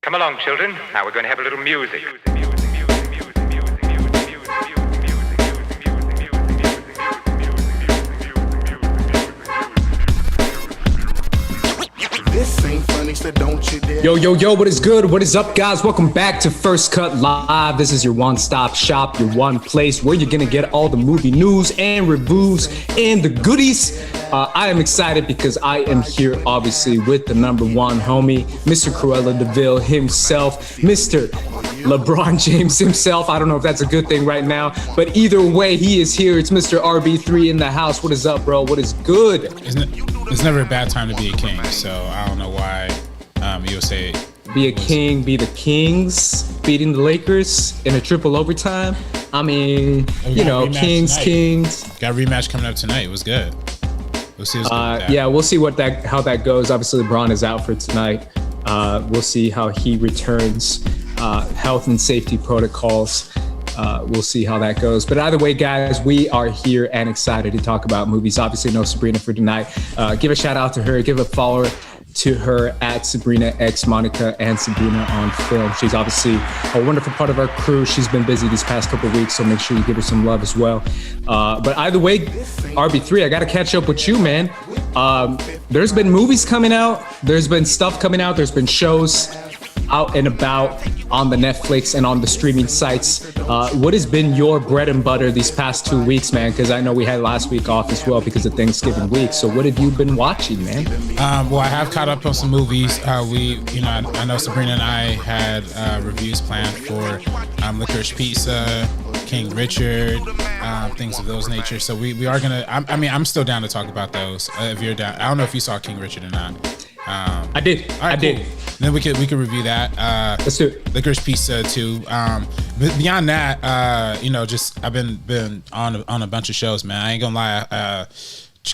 Come along, children. Now we're going to have a little music. This ain't funny, so don't you dare. Yo, what is good? What is up, guys? Welcome back to First Cut Live. This is your one-stop shop, your one place where you're gonna get all the movie news and reviews and the goodies. I am excited because I am here, obviously, with the number one homie, Mr. Cruella DeVille himself, Mr. LeBron James himself. I don't know if that's a good thing right now, but either way, he is here. It's Mr. RB3 in the house. What is up, bro? What is good? It's never a bad time to be a king, so I don't know why you'll say be a king, be the Kings, beating the Lakers in a triple overtime. I mean, you know, Kings. Got a rematch coming up tonight. It was good. We'll see. Yeah, we'll see how that goes. Obviously, LeBron is out for tonight. We'll see how he returns. Health and safety protocols. We'll see how that goes. But either way, guys, we are here and excited to talk about movies. Obviously, no Sabrina for tonight. Give a shout out to her. Give a follower to her at Sabrina X Monica and Sabrina on film. She's obviously a wonderful part of our crew. She's been busy these past couple of weeks, so make sure you give her some love as well. But either way, RB3, I got to catch up with you, man. There's been movies coming out. There's been stuff coming out. There's been shows out and about on the Netflix and on the streaming sites. What has been your bread and butter these past 2 weeks, man? Because I know we had last week off as well because of Thanksgiving week. So what have you been watching, man? Well, I have caught up on some movies. I know Sabrina and I had reviews planned for Licorice Pizza, King Richard, things of those nature. So we are gonna. I'm still down to talk about those. If you're down, I don't know if you saw King Richard or not. I did. Right, I did. Then we could review that. Let's do it. Licorice Pizza too. Beyond that, I've been on a bunch of shows, man. I ain't gonna lie.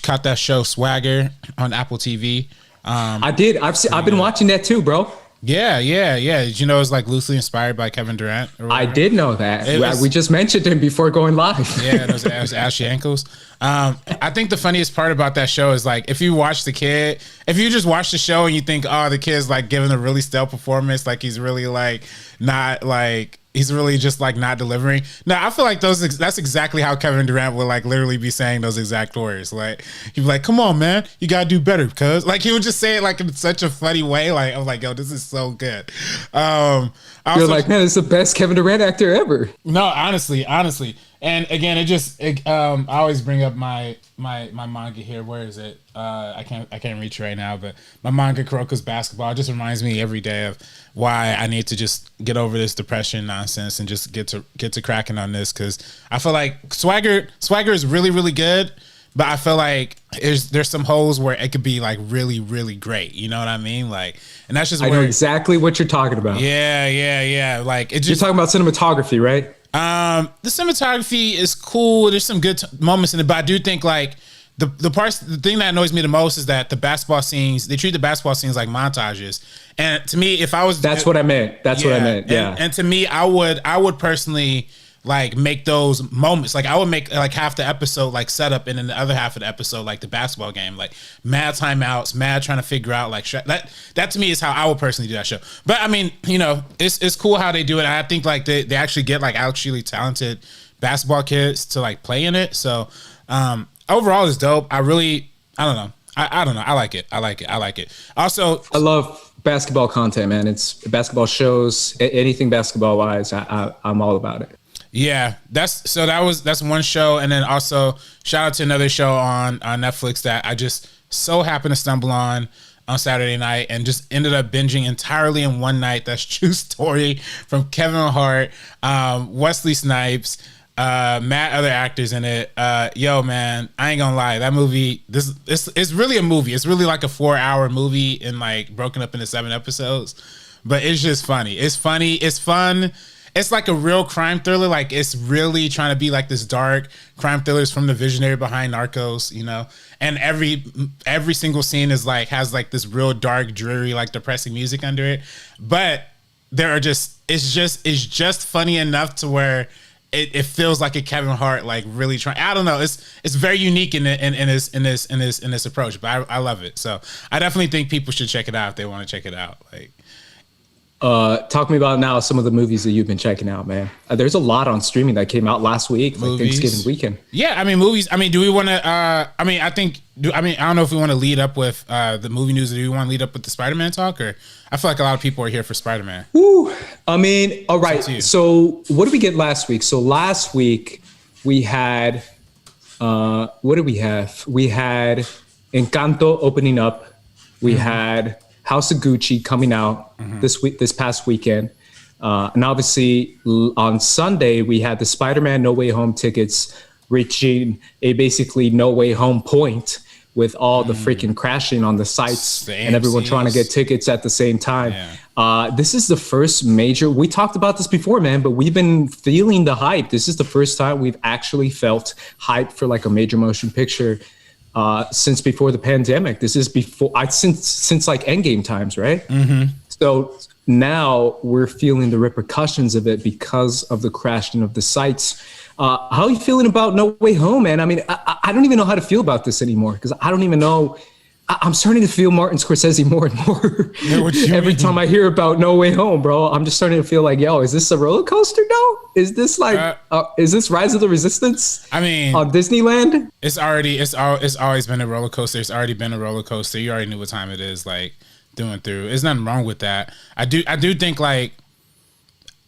Caught that show Swagger on Apple TV. I did. I've been watching that too, bro. Yeah. Did you know it's like loosely inspired by Kevin Durant? I did know that. We just mentioned him before going live. Yeah, it was Ashy Ankles. I think the funniest part about that show is like if you just watch the show and you think, oh, the kid's like giving a really stale performance, like he's really like not like he's really just like not delivering. No, I feel like that's exactly how Kevin Durant would like literally be saying those exact words. Like he'd be like, "Come on, man, you gotta do better," because like he would just say it like in such a funny way. Like I was like, "Yo, this is so good." You're like, man, it's the best Kevin Durant actor ever. No, honestly. And again, I always bring up my manga here. Where is it? I can't reach right now, but my manga Kuroko's Basketball just reminds me every day of why I need to just get over this depression nonsense and just get to cracking on this, because I feel like Swagger is really, really good, but I feel like there's some holes where it could be like really, really great. You know what I mean? Like, and that's just I know exactly what you're talking about. Yeah. Like you're talking about cinematography, right? The cinematography is cool. There's some good moments in it, but I do think like the thing that annoys me the most is that the basketball scenes, they treat the basketball scenes like montages. And to me, that's what I meant. Yeah. And to me, I would personally like make those moments. Like I would make like half the episode like setup, and then the other half of the episode like the basketball game, like mad timeouts, mad trying to figure out like that to me is how I would personally do that show. But I mean, you know, it's cool how they do it. I think like they actually get like actually talented basketball kids to like play in it. So overall it's dope. I don't know. I like it. Also, I love basketball content, man. It's basketball shows, anything basketball wise. I'm all about it. Yeah, that's one show, and then also shout out to another show on Netflix that I just so happened to stumble on Saturday night and just ended up binging entirely in one night. That's True Story from Kevin Hart, Wesley Snipes, mad other actors in it. Yo, man, I ain't gonna lie, that movie, it's really a movie. It's really like a 4-hour movie and like broken up into 7 episodes, but it's just funny. It's funny. It's fun. It's like a real crime thriller. Like it's really trying to be like this dark crime thrillers from the visionary behind Narcos, you know. And every single scene is like has like this real dark, dreary, like depressing music under it. But it's just funny enough to where it feels like a Kevin Hart like really trying. I don't know. It's very unique in this approach. But I love it. So I definitely think people should check it out if they want to check it out. Like. Talk to me about now some of the movies that you've been checking out, man. There's a lot on streaming that came out last week, like Thanksgiving weekend. Yeah, I mean, movies. I mean, do we want to? I mean, I don't know if we want to lead up with the movie news, or do we want to lead up with the Spider-Man talk? Or I feel like a lot of people are here for Spider-Man. Woo. I mean, all right. So what did we get last week? So last week we had, what did we have? We had Encanto opening up. We had House of Gucci coming out this past weekend. And obviously on Sunday, we had the Spider-Man No Way Home tickets reaching a basically no way home point with all the freaking crashing on the sites and everyone trying to get tickets at the same time. Yeah. This is the first major, we talked about this before, man, but we've been feeling the hype. This is the first time we've actually felt hype for like a major motion picture since before the pandemic. This is since like Endgame times, right? So now we're feeling the repercussions of it because of the crashing of the sites. How are you feeling about No Way Home, man? I mean, I don't even know how to feel about this anymore because I don't even know. I'm starting to feel Martin Scorsese more and more every time I hear about No Way Home, bro. I'm just starting to feel like, yo, is this a roller coaster now? Is this like, is this Rise of the Resistance? I mean, on Disneyland? It's always been a roller coaster. It's already been a roller coaster. You already knew what time it is, like doing through. There's nothing wrong with that. I do think like,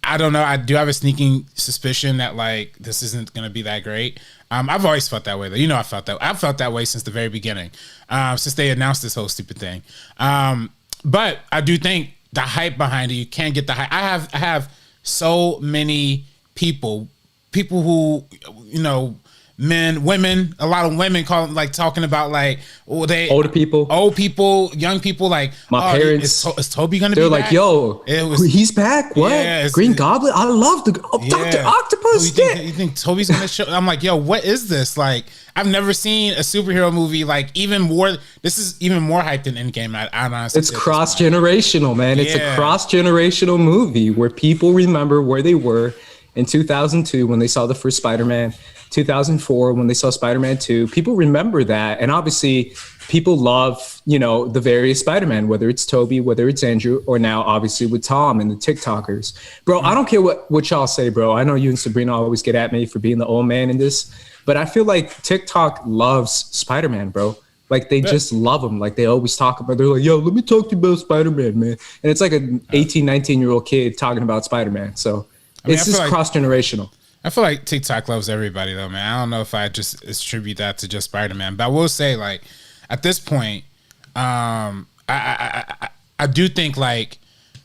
I don't know. I do have a sneaking suspicion that like this isn't going to be that great. I've always felt that way though. You know, I've felt that way since the very beginning, since they announced this whole stupid thing. But I do think the hype behind it, you can't get the hype. I have so many people who, you know, men, women, a lot of women talking about like, old people, young people, like my parents. Is Toby gonna be back? They're like, yo, he's back. What? Yeah, Green Goblin? I love Dr. Octopus. You think Toby's gonna show? I'm like, yo, what is this? Like, I've never seen a superhero movie like even more. This is even more hyped than Endgame. I honestly, it's cross generational, man. It's a cross generational movie where people remember where they were in 2002 when they saw the first Spider-Man. 2004 when they saw Spider-Man 2, people remember that, and obviously people love, you know, the various Spider-Man, whether it's Toby, whether it's Andrew, or now obviously with Tom and the TikTokers. Bro, I don't care what y'all say, bro. I know you and Sabrina always get at me for being the old man in this, but I feel like TikTok loves Spider-Man, bro. Like they just love him. Like they always talk about, they're like, yo, let me talk to you about Spider-Man, man. And it's like an 18, 19-year-old kid talking about Spider-Man. So it's just cross-generational. I feel like TikTok loves everybody though, man. I don't know if I just attribute that to just Spider-Man, but I will say, like, at this point, I do think like,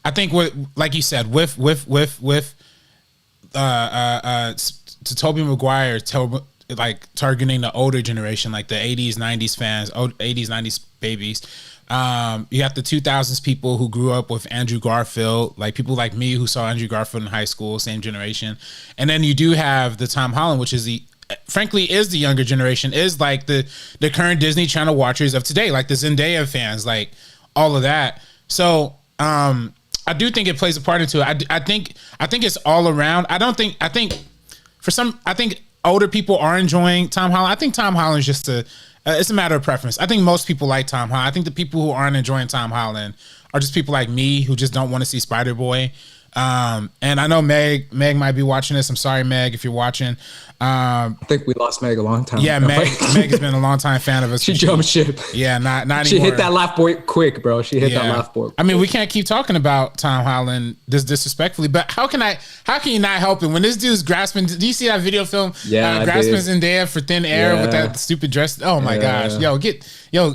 I think what, like you said, with to Tobey Maguire, like targeting the older generation, like the 80s, 90s fans, 80s, 90s babies. You got the 2000s people who grew up with Andrew Garfield, like people like me who saw Andrew Garfield in high school, same generation. And then you do have the Tom Holland, which is frankly is the younger generation, is like the current Disney Channel watchers of today, like the Zendaya fans, like all of that. So I do think it plays a part into it. I think it's all around. I think older people are enjoying Tom Holland. I think Tom Holland is just it's a matter of preference. I think most people like Tom Holland. I think the people who aren't enjoying Tom Holland are just people like me who just don't want to see Spider-Boy. And I know Meg might be watching this. I'm sorry, Meg, if you're watching. I think we lost Meg a long time ago. Meg has been a long time fan of us. She jumped ship. Yeah, not anymore. She hit that laugh board quick, bro. She hit that laugh board. I mean, we can't keep talking about Tom Holland this disrespectfully, but how can you not help it when this dude's grasping? Do you see that video film? Yeah, grasping Zendaya for thin air with that stupid dress. Oh my gosh,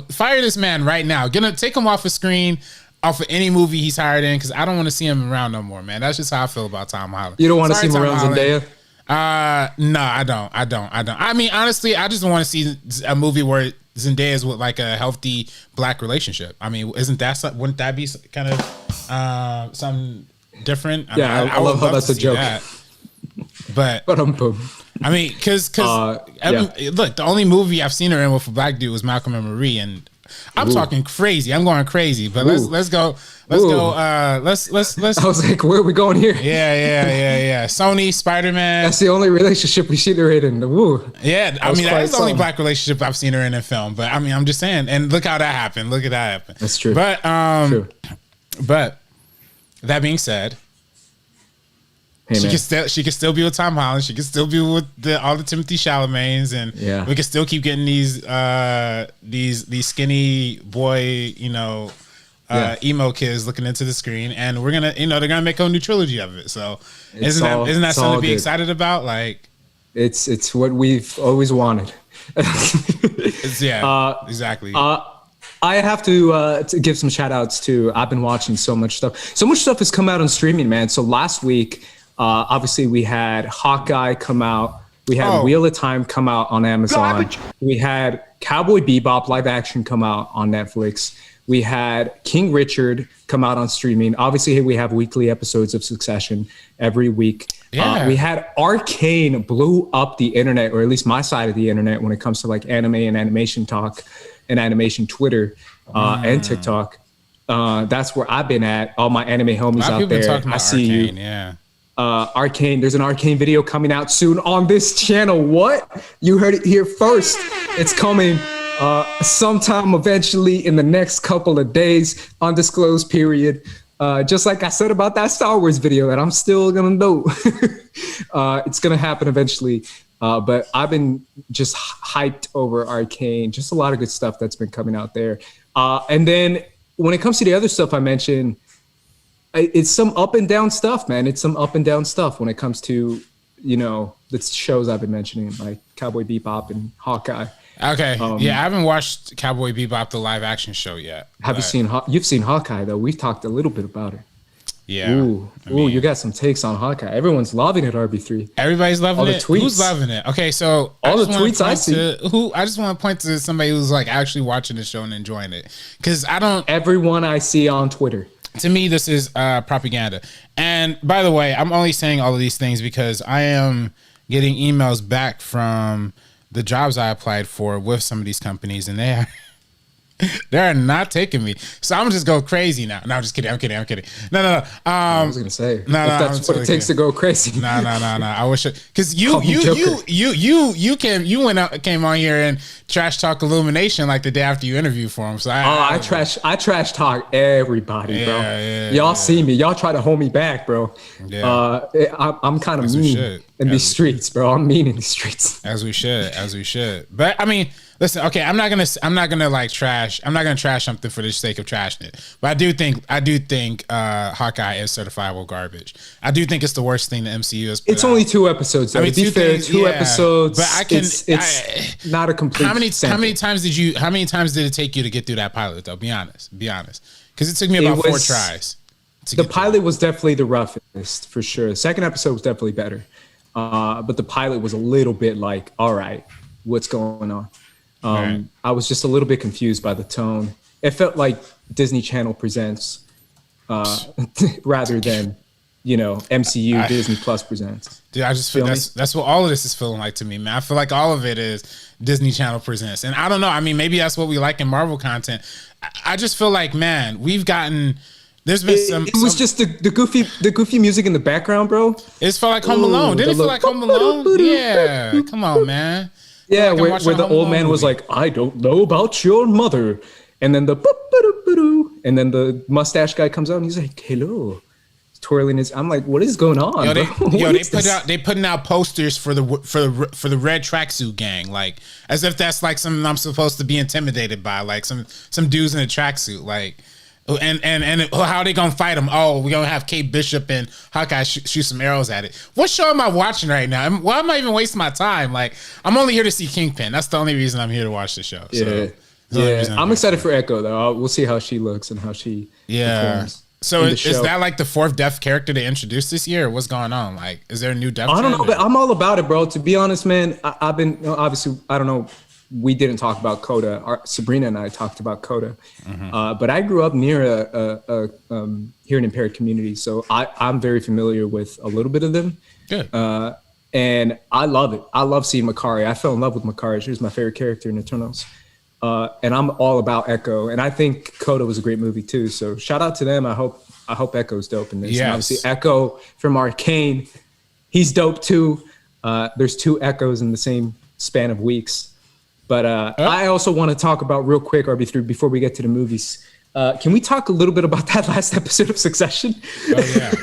fire this man right now. Take him off the screen. Off of any movie he's hired in, because I don't want to see him around no more, man. That's just how I feel about Tom Holland. You don't want to see him around Zendaya? No, I don't. I mean, honestly, I just want to see a movie where Zendaya is with like a healthy black relationship. I mean, wouldn't that be kind of something different? I love how that's a joke. But I mean, because look, the only movie I've seen her in with a black dude was Malcolm and Marie, and I'm talking crazy. I'm going crazy, but let's go. Let's I was like, where are we going here? Yeah. Sony, Spider-Man. That's the only relationship we see her in. Woo. Yeah, I mean, that's the only black relationship I've seen her in film. But I mean, I'm just saying. And look how that happened. Look at that happen. That's true. But true. But That being said, Hey, man. she can still be with Tom Holland. She can still be with all the Timothy Chalamets, and we can still keep getting these skinny boy, emo kids looking into the screen, and we're gonna, they're gonna make a new trilogy of it. So isn't that something to be excited about? Like, it's what we've always wanted. Exactly. I have to give some shout outs to, I've been watching so much stuff. So much stuff has come out on streaming, man. So last week, obviously we had Hawkeye come out. We had Wheel of Time come out on Amazon. Garbage. We had Cowboy Bebop live action come out on Netflix. We had King Richard come out on streaming. Obviously, we have weekly episodes of Succession every week. Yeah. We had Arcane blew up the internet, or at least my side of the internet, when it comes to like anime and animation talk and animation Twitter and TikTok. That's where I've been at. All my anime homies out there. I see Arcane, you. Yeah. Arcane. There's an Arcane video coming out soon on this channel. What? You heard it here first. It's coming sometime eventually in the next couple of days, undisclosed period. Just like I said about that Star Wars video that I'm still gonna do. It's gonna happen eventually. But I've been just hyped over Arcane. Just a lot of good stuff that's been coming out there. And then when it comes to the other stuff I mentioned, it's some up and down stuff, man. It's some up and down stuff when it comes to, the shows I've been mentioning, like Cowboy Bebop and Hawkeye. Okay. I haven't watched Cowboy Bebop, the live action show yet. You've seen Hawkeye though. We've talked a little bit about it. Yeah. Ooh, you got some takes on Hawkeye. Everyone's loving it, RB3. Everybody's loving all it. The tweets. Who's loving it? Okay, so all the tweets I see. I just want to point to somebody who's like actually watching the show and enjoying it. Because everyone I see on Twitter. To me, this is propaganda. And by the way, I'm only saying all of these things because I am getting emails back from the jobs I applied for with some of these companies, and they're not taking me. So I'm just go crazy now. No, I'm just kidding. I'm kidding. No. I was gonna say, no, if that's what it takes to go crazy. No. I wish because you came on here and trash talk Illumination like the day after you interviewed for him. So I trash talk everybody, bro. Yeah, y'all see me. Y'all try to hold me back, bro. Yeah. I'm kind of mean in these streets, bro. I'm mean in these streets. As we should. But I mean, listen. Okay, I'm not gonna like trash. I'm not gonna trash something for the sake of trashing it. But I do think Hawkeye is certifiable garbage. I do think it's the worst thing the MCU has put out. Only 2 episodes. Though. I mean, to be fair, 2 episodes. But I can. It's not a complete. How many times did it take you to get through that pilot? Though, be honest. Because it took me about 4 tries. The pilot was definitely the roughest for sure. The second episode was definitely better, but the pilot was a little bit like, all right, what's going on? Right. I was just a little bit confused by the tone. It felt like Disney Channel Presents rather than, MCU Disney Plus Presents. Dude, I just feel that's what all of this is feeling like to me, man. I feel like all of it is Disney Channel Presents. And I don't know. I mean, maybe that's what we like in Marvel content. I just feel like, man, we've gotten... There's been It was just the goofy music in the background, bro. It felt like Home Alone. Didn't it feel like Home Alone? Yeah. Come on, man. Yeah, where the old man was like, I don't know about your mother. And then the mustache guy comes out and he's like, hello. He's twirling his. I'm like, what is going on? They putting out posters for the red tracksuit gang, like as if that's like something I'm supposed to be intimidated by, like some dudes in a tracksuit, like. And how are they gonna fight him? Oh, we're gonna have Kate Bishop and Hawkeye shoot some arrows at it. What show am I watching right now? Why am I even wasting my time? Like, I'm only here to see Kingpin. That's the only reason I'm here to watch the show. I'm excited for Echo though. We'll see how she looks and how she performs. So is that like the 4th deaf character they introduced this year? Or what's going on? Like, is there a new deaf? I don't know, but I'm all about it, bro. To be honest, man, I've been obviously I don't know. We didn't talk about Coda. Sabrina and I talked about Coda, but I grew up near a hearing impaired community, so I'm very familiar with a little bit of them. Good. And I love it. I love seeing Makari. I fell in love with Makari. She was my favorite character in Eternals. And I'm all about Echo. And I think Coda was a great movie too. So shout out to them. I hope Echo's dope in this. Yes. And obviously Echo from Arcane, he's dope too. There's 2 Echoes in the same span of weeks. But I also want to talk about real quick, RB3, before we get to the movies. Can we talk a little bit about that last episode of Succession? Oh yeah.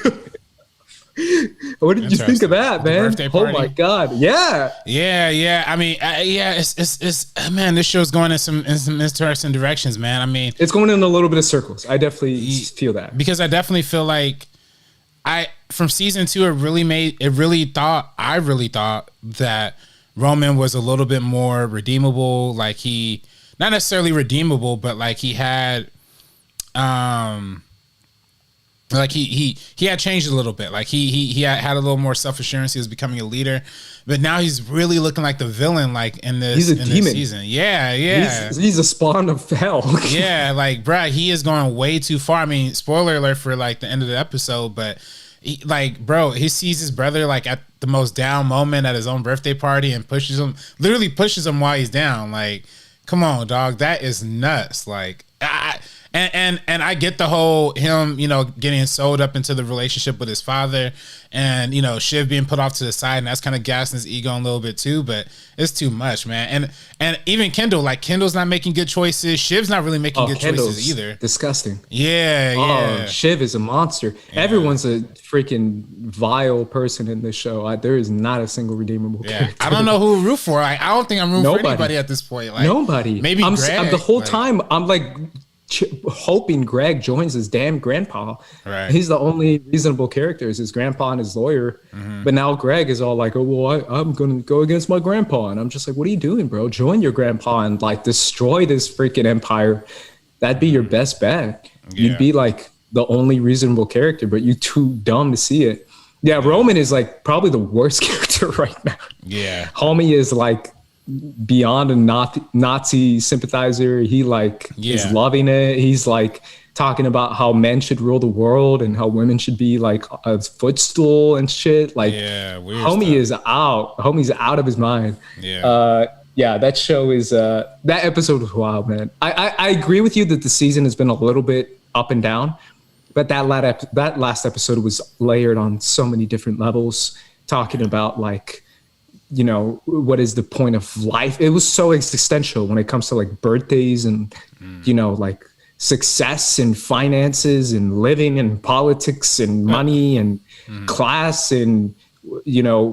What did you think of that, man? Oh my god, yeah. I mean, it's man, this show's going in some interesting directions, man. I mean, it's going in a little bit of circles. I definitely feel that, because I definitely feel like from season 2, I really thought that Roman was a little bit more redeemable. Like he, not necessarily redeemable, but like he had, like he had changed a little bit. Like he had a little more self-assurance. He was becoming a leader, but now he's really looking like the villain. Like in this season, yeah. He's a spawn of hell. Yeah, like bruh, he is going way too far. I mean, spoiler alert for like the end of the episode, but he sees his brother like at the most down moment at his own birthday party and literally pushes him while he's down. Like, come on, dog, that is nuts. Like, And I get the whole him, getting sold up into the relationship with his father, and Shiv being put off to the side, and that's kind of gassing his ego a little bit too. But it's too much, man. And even Kendall's not making good choices. Shiv's not really making good choices either. Disgusting. Yeah. Shiv is a monster. Yeah. Everyone's a freaking vile person in this show. There is not a single redeemable character. I don't know who to root for. I don't think I'm rooting for anybody at this point. Like, nobody. Maybe Greg. The whole time I'm like hoping Greg joins his damn grandpa. Right. He's the only reasonable character, is his grandpa and his lawyer. Mm-hmm. But now Greg is all like, oh, well, I'm going to go against my grandpa. And I'm just like, what are you doing, bro? Join your grandpa and like destroy this freaking empire. That'd be your best bet. Yeah. You'd be like the only reasonable character, but you're too dumb to see it. Yeah, Roman is like probably the worst character right now. Yeah. Homie is like beyond a Nazi sympathizer. He is loving it. He's like talking about how men should rule the world and how women should be like a footstool and shit. Like, weird homie stuff. Homie's out of his mind. That show is that episode was wild, man. I agree with you that the season has been a little bit up and down, but that last episode was layered on so many different levels, talking about like, what is the point of life? It was so existential when it comes to like birthdays and, like success and finances and living and politics and money and class and,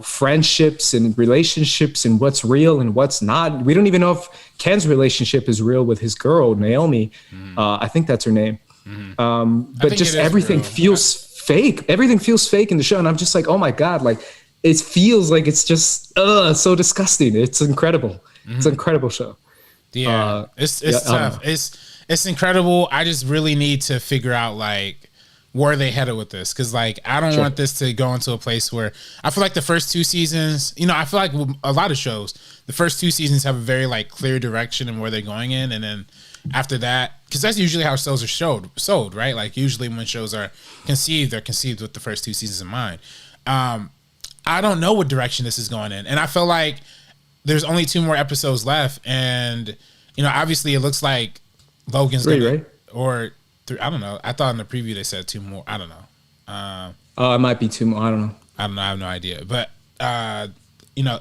friendships and relationships and what's real and what's not. We don't even know if Ken's relationship is real with his girl, Naomi. I think that's her name. But just everything feels fake. Everything feels fake in the show. And I'm just like, oh my God, like, it feels like it's just so disgusting. It's incredible. It's an incredible show. Yeah, it's tough. It's incredible. I just really need to figure out like where they headed with this, because like I don't want this to go into a place where I feel like the first 2 seasons. I feel like a lot of shows, the first 2 seasons have a very like clear direction and where they're going in, and then after that, because that's usually how shows are sold, right? Like usually when shows are conceived, they're conceived with the first 2 seasons in mind. I don't know what direction this is going in. And I feel like there's only 2 more episodes left. And, obviously it looks like Logan's going to, or 3, I don't know. I thought in the preview they said 2 more. I don't know. It might be 2 more. I don't know. I have no idea. But,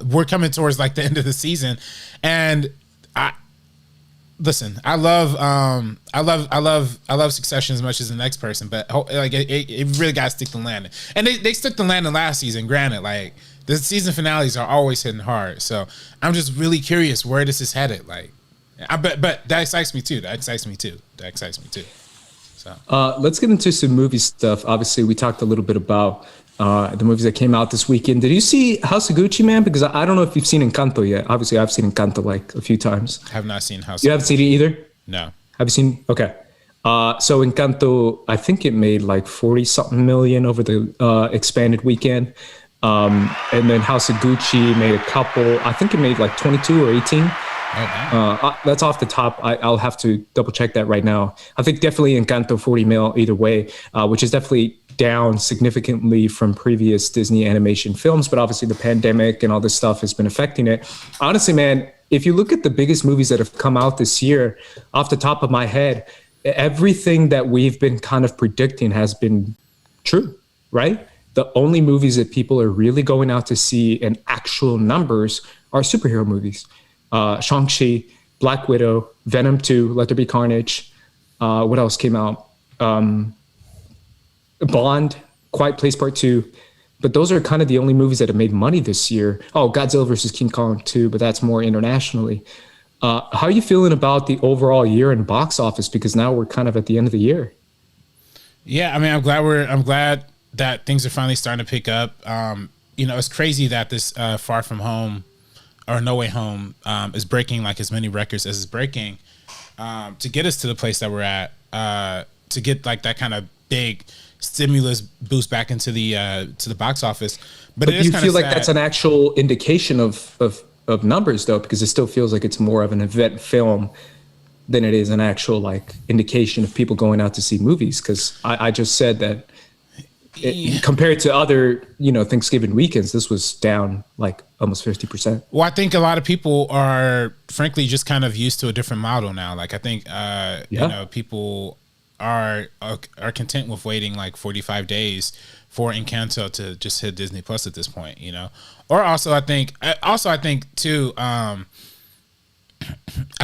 we're coming towards like the end of the season. And listen, I love Succession as much as the next person, but like it really got to stick the landing, and they stuck the landing last season. Granted, like the season finales are always hitting hard, so I'm just really curious where this is headed. Like, but that excites me too. So let's get into some movie stuff. Obviously, we talked a little bit about the movies that came out this weekend. Did you see House of Gucci, man? Because I don't know if you've seen Encanto yet. Obviously, I've seen Encanto like a few times. I have not seen House of Gucci. You haven't seen it either? No. Have you seen? Okay. So Encanto, I think it made like 40-something million over the expanded weekend. And then House of Gucci made a couple. I think it made like 22 or 18. Oh, that's off the top. I'll have to double check that right now. I think definitely Encanto 40 mil either way, which is definitely down significantly from previous Disney animation films, but obviously the pandemic and all this stuff has been affecting it. Honestly, man, if you look at the biggest movies that have come out this year, off the top of my head, everything that we've been kind of predicting has been true, right? The only movies that people are really going out to see in actual numbers are superhero movies. Shang-Chi, Black Widow, Venom 2, Let There Be Carnage, What else came out? Bond, Quiet Place Part 2. But those are kind of the only movies that have made money this year. Oh, Godzilla versus King Kong 2, but that's more internationally. How are you feeling about the overall year in box office? Because now we're kind of at the end of the year. Yeah, I mean, I'm glad that things are finally starting to pick up. It's crazy that this Far From Home or No Way Home is breaking like as many records as it's breaking to get us to the place that we're at, to get like that kind of big stimulus boost back into the box office. But do you feel like that's an actual indication of numbers though? Because it still feels like it's more of an event film than it is an actual like indication of people going out to see movies. Because I just said that compared to other, Thanksgiving weekends, this was down like almost 50%. Well, I think a lot of people are frankly just kind of used to a different model now. Like I think, people are content with waiting like 45 days for Encanto to just hit Disney Plus at this point, Or also I think too, I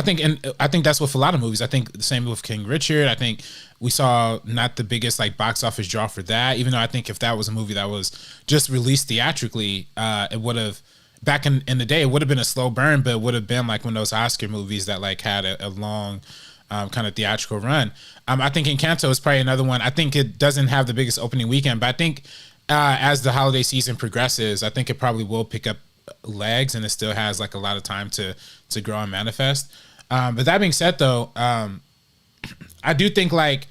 think that's with a lot of movies. I think the same with King Richard. I think we saw not the biggest like box office draw for that, even though I think if that was a movie that was just released theatrically, it would have, back in the day, it would have been a slow burn, but it would have been like one of those Oscar movies that like had a long kind of theatrical run. I think Encanto is probably another one. I think it doesn't have the biggest opening weekend, but I think as the holiday season progresses, I think it probably will pick up legs, and it still has like a lot of time to grow and manifest. But that being said, though, I do think like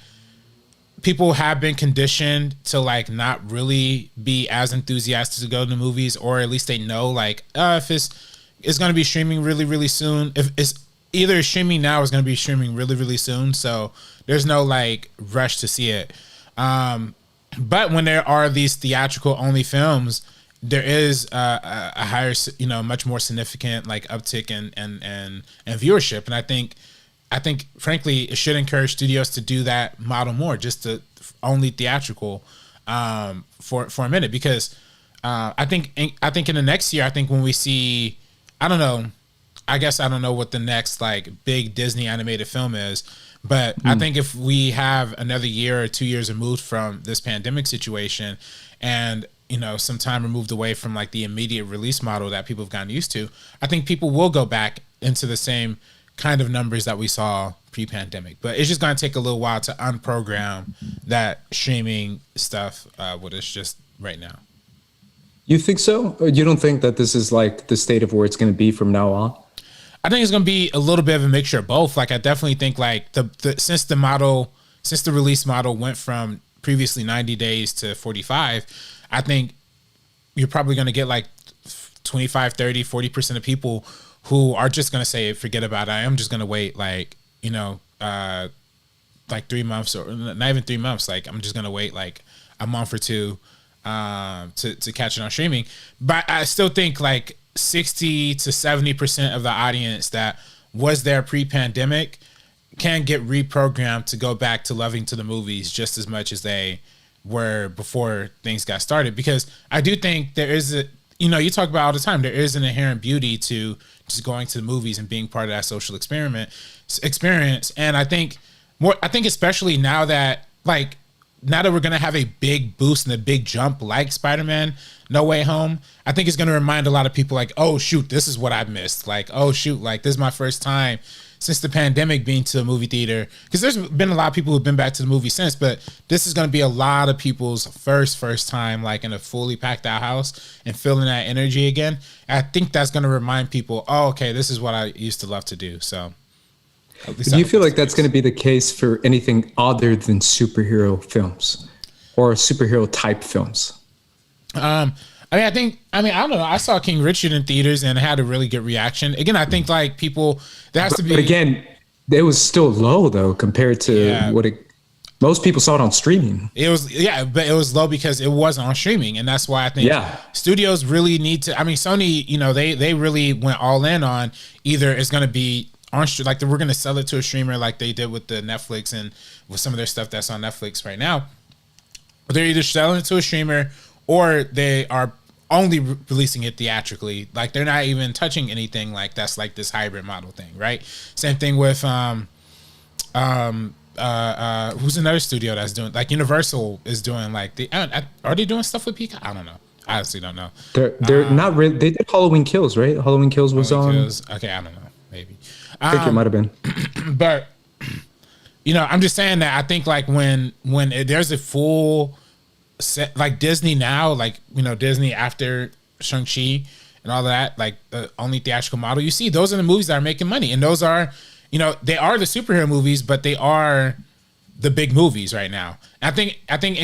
people have been conditioned to like not really be as enthusiastic to go to the movies, or at least they know like if it's going to be streaming really, really soon. If it's either streaming now or it's going to be streaming really, really soon. So there's no like rush to see it. But when there are these theatrical only films, there is a higher, much more significant like uptick in viewership. And I think frankly, it should encourage studios to do that model more, just to only theatrical for a minute, because I think in the next year, I think when we see, I don't know what the next like big Disney animated film is, but I think if we have another year or 2 years removed from this pandemic situation, and some time removed away from like the immediate release model that people have gotten used to, I think people will go back into the same kind of numbers that we saw pre-pandemic. But it's just going to take a little while to unprogram that streaming stuff what it's just right now. You think so? Or you don't think that this is like the state of where it's going to be from now on? I think it's going to be a little bit of a mixture of both. Like I definitely think like since the release model went from previously 90 days to 45, I think you're probably going to get like 25, 30, 40% of people who are just going to say, forget about it. I am just going to wait like, like 3 months, or not even 3 months. Like I'm just going to wait like a month or two to catch it on streaming. But I still think like 60 to 70% of the audience that was there pre-pandemic can get reprogrammed to go back to loving to the movies just as much as they were before things got started. Because I do think there is you talk about all the time, there is an inherent beauty to just going to the movies and being part of that social experience. And I think especially now that we're going to have a big boost and a big jump like Spider-Man No Way Home, I think it's going to remind a lot of people like, oh shoot, this is what I missed. Like, oh shoot, like this is my first time since the pandemic being to a movie theater. Because there's been a lot of people who've been back to the movie since, but this is going to be a lot of people's first time like in a fully packed out house and feeling that energy again. And I think that's going to remind people, oh, okay, this is what I used to love to do. So do you feel like that's going to be the case for anything other than superhero films or superhero type films? I don't know. I saw King Richard in theaters and it had a really good reaction. Again, I think like people, there has to be. But again, it was still low though compared to most people saw it on streaming. It was, but it was low because it wasn't on streaming, and that's why I think studios really need to. I mean, Sony, they really went all in on either it's going to be on like we're going to sell it to a streamer like they did with the Netflix and with some of their stuff that's on Netflix right now. They're either selling it to a streamer or they are only releasing it theatrically. Like they're not even touching anything like that's like this hybrid model thing, right? Same thing with who's another studio that's doing, like, Universal is doing, like, are they doing stuff with Peacock? I don't know. I honestly don't know. They're not really. They did Halloween Kills, right? Halloween Kills was on. Okay, I don't know. Maybe. I think it might have been. But I'm just saying that I think, like, when there's a full set, like Disney now, like, Disney after Shang-Chi and all that, like the only theatrical model you see, those are the movies that are making money, and those are, they are the superhero movies, but they are the big movies right now. And I think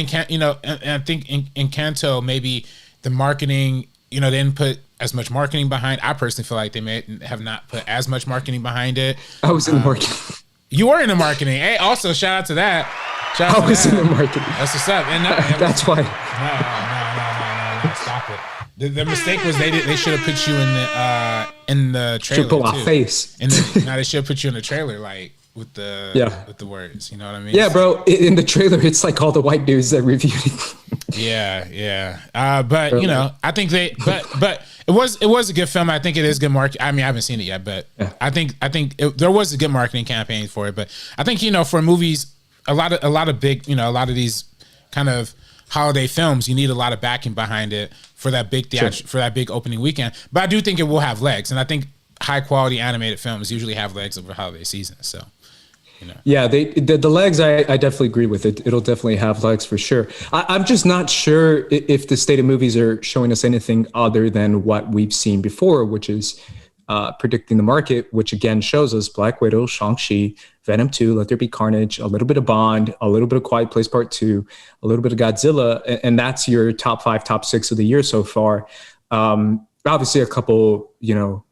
in Kanto, maybe the marketing, they didn't put as much marketing behind. I personally feel like they may have not put as much marketing behind it. I was in the marketing. You were in the marketing. Hey, also shout out to that. I was in the marketing. That's what's up. And that's why. No, stop it. The mistake was they should have put you in the trailer. Should put my face. They should have put you in the trailer, like, with the words. You know what I mean? Yeah, bro. In the trailer, it's like all the white dudes that reviewed it. Yeah. But I think but it was a good film. I think it is good market. I mean, I haven't seen it yet, but yeah. I think there was a good marketing campaign for it. But I think for movies, a lot of big, a lot of these kind of holiday films, you need a lot of backing behind it for that big for that big opening weekend. But I do think it will have legs, and I think high quality animated films usually have legs over holiday season. So. Yeah, the legs, I definitely agree with it. It'll definitely have legs for sure. I'm just not sure if the state of movies are showing us anything other than what we've seen before, which is predicting the market, which again shows us Black Widow, Shang-Chi, Venom 2, Let There Be Carnage, a little bit of Bond, a little bit of Quiet Place Part 2, a little bit of Godzilla, and that's your top 5, top 6 of the year so far. Obviously a couple,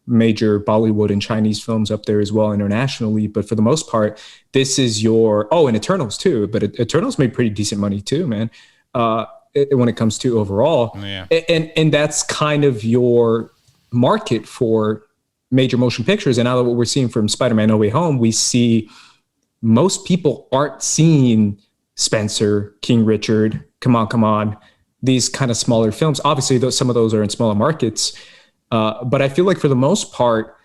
major Bollywood and Chinese films up there as well internationally. But for the most part, this is and Eternals too. But Eternals made pretty decent money too, man, when it comes to overall. Yeah. And that's kind of your market for major motion pictures. And now that what we're seeing from Spider-Man No Way Home, we see most people aren't seeing Spencer, King Richard, Come On, these kind of smaller films. Obviously, some of those are in smaller markets. But I feel like for the most part,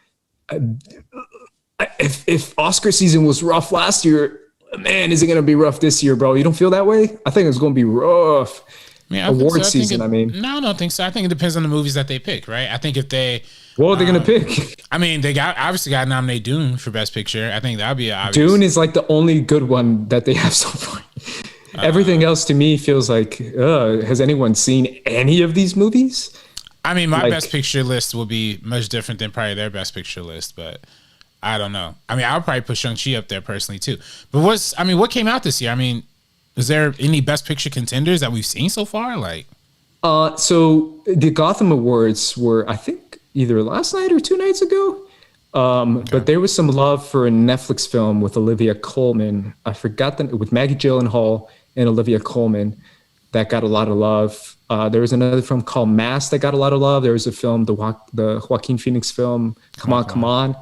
if Oscar season was rough last year, man, is it going to be rough this year, bro? You don't feel that way? I think it's going to be rough. Award season, I mean. No, I don't think so. I think it depends on the movies that they pick, right? I think if they... What are they going to pick? I mean, they obviously got nominated Dune for Best Picture. I think that would be obvious. Dune is like the only good one that they have so far. Everything else to me feels like, has anyone seen any of these movies? I mean, my Best Picture list will be much different than probably their Best Picture list, but I don't know. I mean, I'll probably put Shang-Chi up there personally too. But what came out this year? I mean, is there any Best Picture contenders that we've seen so far? Like, so the Gotham Awards were, I think, either last night or 2 nights ago. Okay. But there was some love for a Netflix film with Olivia Colman. I forgot with Maggie Gyllenhaal and Olivia Colman that got a lot of love. There was another film called Mask that got a lot of love. There was a film, the Joaquin Phoenix film, Come On.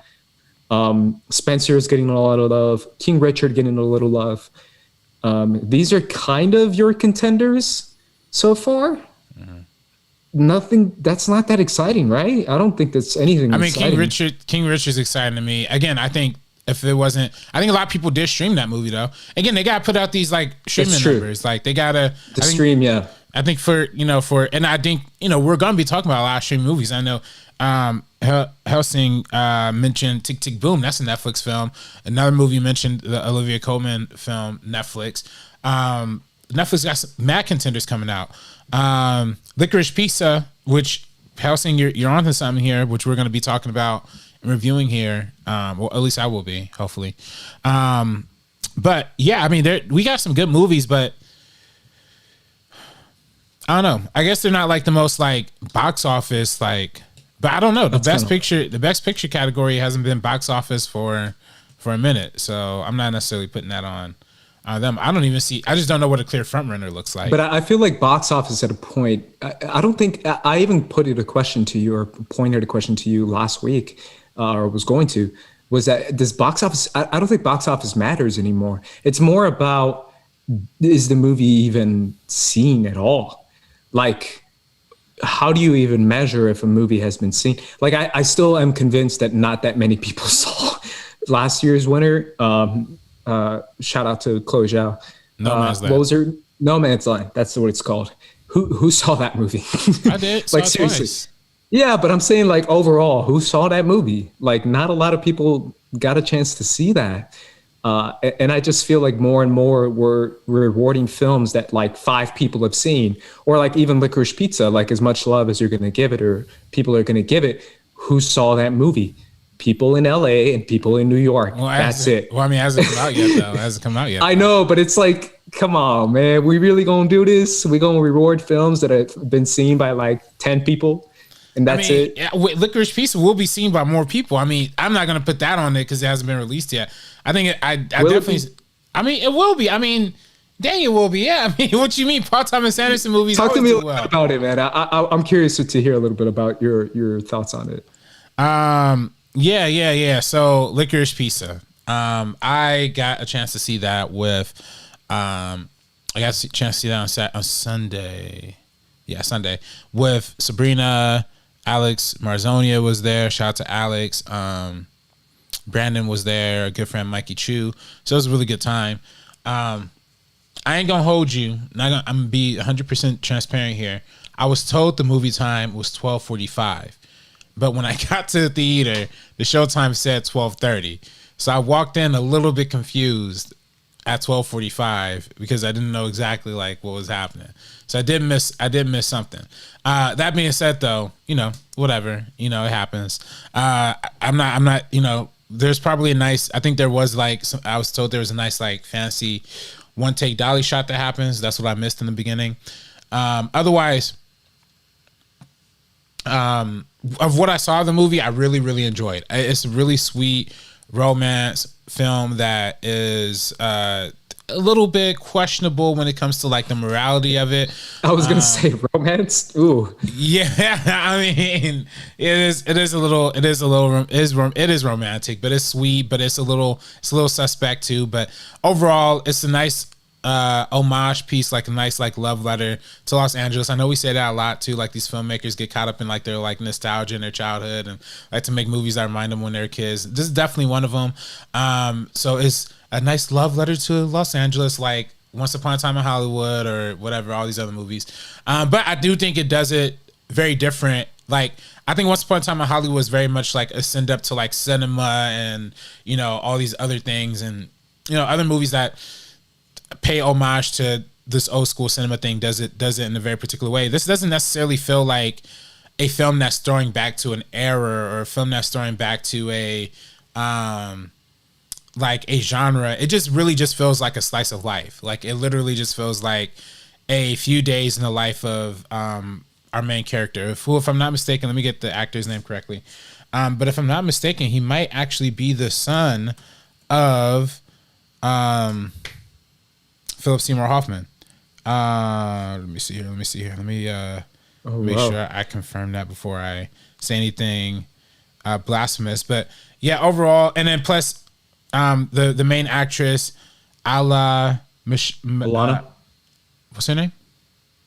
Spencer is getting a lot of love. King Richard getting a little love. These are kind of your contenders so far. Mm-hmm. Nothing. That's not that exciting, right? I don't think that's anything. I mean, exciting. King Richard's exciting to me. Again, I think if it wasn't, I think a lot of people did stream that movie though. Again, they got to put out these like streaming numbers. Like they gotta stream, yeah. I think and I think, we're going to be talking about a lot of streaming movies. I know Helsing mentioned Tick, Tick, Boom. That's a Netflix film. Another movie mentioned the Olivia Colman film, Netflix. Netflix got some mad contenders coming out. Licorice Pizza, which Helsing, you're onto something here, which we're going to be talking about and reviewing here. Well, at least I will be, hopefully. But yeah, I mean, we got some good movies, but I don't know. I guess they're not like the most like box office but I don't know. The best picture category hasn't been box office for a minute, so I'm not necessarily putting that on them. I just don't know what a clear front runner looks like. But I feel like box office at a point. I don't think I even pointed a question to you last week, or was going to. Was that does box office? I don't think box office matters anymore. It's more about, is the movie even seen at all? Like, how do you even measure if a movie has been seen? Like, I still am convinced that not that many people saw last year's winner. Shout out to Chloe Zhao. No Man's Land. What was her? No Man's Land. That's what it's called. Who saw that movie? I did. Like saw it seriously. twice. Yeah, but I'm saying like overall, who saw that movie? Like not a lot of people got a chance to see that. And I just feel like more and more we're rewarding films that like 5 people have seen, or like even Licorice Pizza, like as much love as you're going to give it or people are going to give it. Who saw that movie? People in LA and people in New York. Well, That's it. Well, I mean, hasn't come out yet, though. Hasn't come out yet. I know, but it's like, come on, man. We really going to do this? We going to reward films that have been seen by like 10 people? And that's it. Yeah, Licorice Pizza will be seen by more people. I mean, I'm not gonna put that on it because it hasn't been released yet. I think I definitely. I mean, it will be. I mean, dang, it will be. Yeah. I mean, what you mean? Paul Thomas Anderson movies. Talk to me a little well. bit about it, man. I'm curious to hear a little bit about your thoughts on it. Yeah. So Licorice Pizza. I got a chance to see that with. I got a chance to see that on Sunday. Yeah, Sunday with Sabrina. Alex Marzonia was there. Shout out to Alex. Brandon was there. A good friend, Mikey Chu. So it was a really good time. I ain't gonna hold you. I'm gonna be 100% transparent here. I was told the movie time was 12:45, but when I got to the theater, the show time said 12:30. So I walked in a little bit confused at 12:45 because I didn't know exactly like what was happening. So I did miss something. That being said, though, whatever, it happens. I'm not, there's probably a nice, I think there was like, I was told there was a nice like fancy one take dolly shot that happens. That's what I missed in the beginning. Otherwise, of what I saw of the movie, I really, really enjoyed. It's a really sweet romance film that is, a little bit questionable when it comes to like the morality of it. I was gonna say romance. Ooh, yeah. I mean, it is romantic, but it's sweet, but it's a little suspect too. But overall, it's a nice homage piece, like a nice like love letter to Los Angeles. I know we say that a lot too. Like these filmmakers get caught up in like their like nostalgia in their childhood and like to make movies that remind them when they're kids. This is definitely one of them. So it's a nice love letter to Los Angeles, like Once Upon a Time in Hollywood or whatever, all these other movies. But I do think it does it very different. Like, I think Once Upon a Time in Hollywood was very much like a send up to like cinema and, all these other things and, other movies that pay homage to this old school cinema thing does it in a very particular way. This doesn't necessarily feel like a film that's throwing back to an era or a film that's throwing back to a, like a genre. It just really just feels like a slice of life. Like it literally just feels like a few days in the life of our main character, who, if I'm not mistaken, let me get the actor's name correctly. But if I'm not mistaken, he might actually be the son of Philip Seymour Hoffman. Let me see here. Let me make sure I confirm that before I say anything blasphemous. But yeah, overall, and then plus the main actress, Alana. What's her name?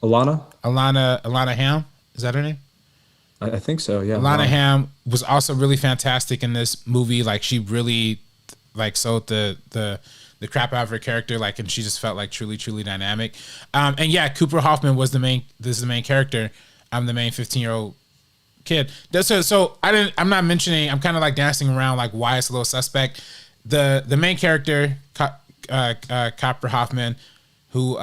Alana Hamm. Is that her name? I think so. Yeah. Alana Hamm was also really fantastic in this movie. Like she really like sold the crap out of her character. Like, and she just felt like truly, truly dynamic. And yeah, Cooper Hoffman was the main character. I'm the main 15-year-old kid. So I'm not mentioning, I'm kind of like dancing around like why it's a little suspect. The main character, Cooper Hoffman, who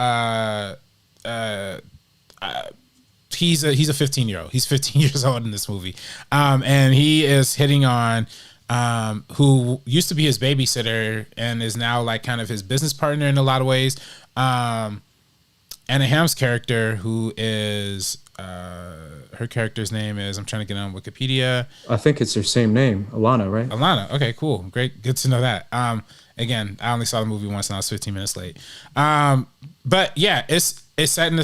he's a 15-year-old. He's 15 years old in this movie. And he is hitting on who used to be his babysitter and is now like kind of his business partner in a lot of ways. Anna Hamm's character, who is her character's name is, I'm trying to get on Wikipedia. I think it's her same name, Alana, right? Alana. Okay, cool. Great. Good to know that. Again, I only saw the movie once and I was 15 minutes late. But yeah, it's set in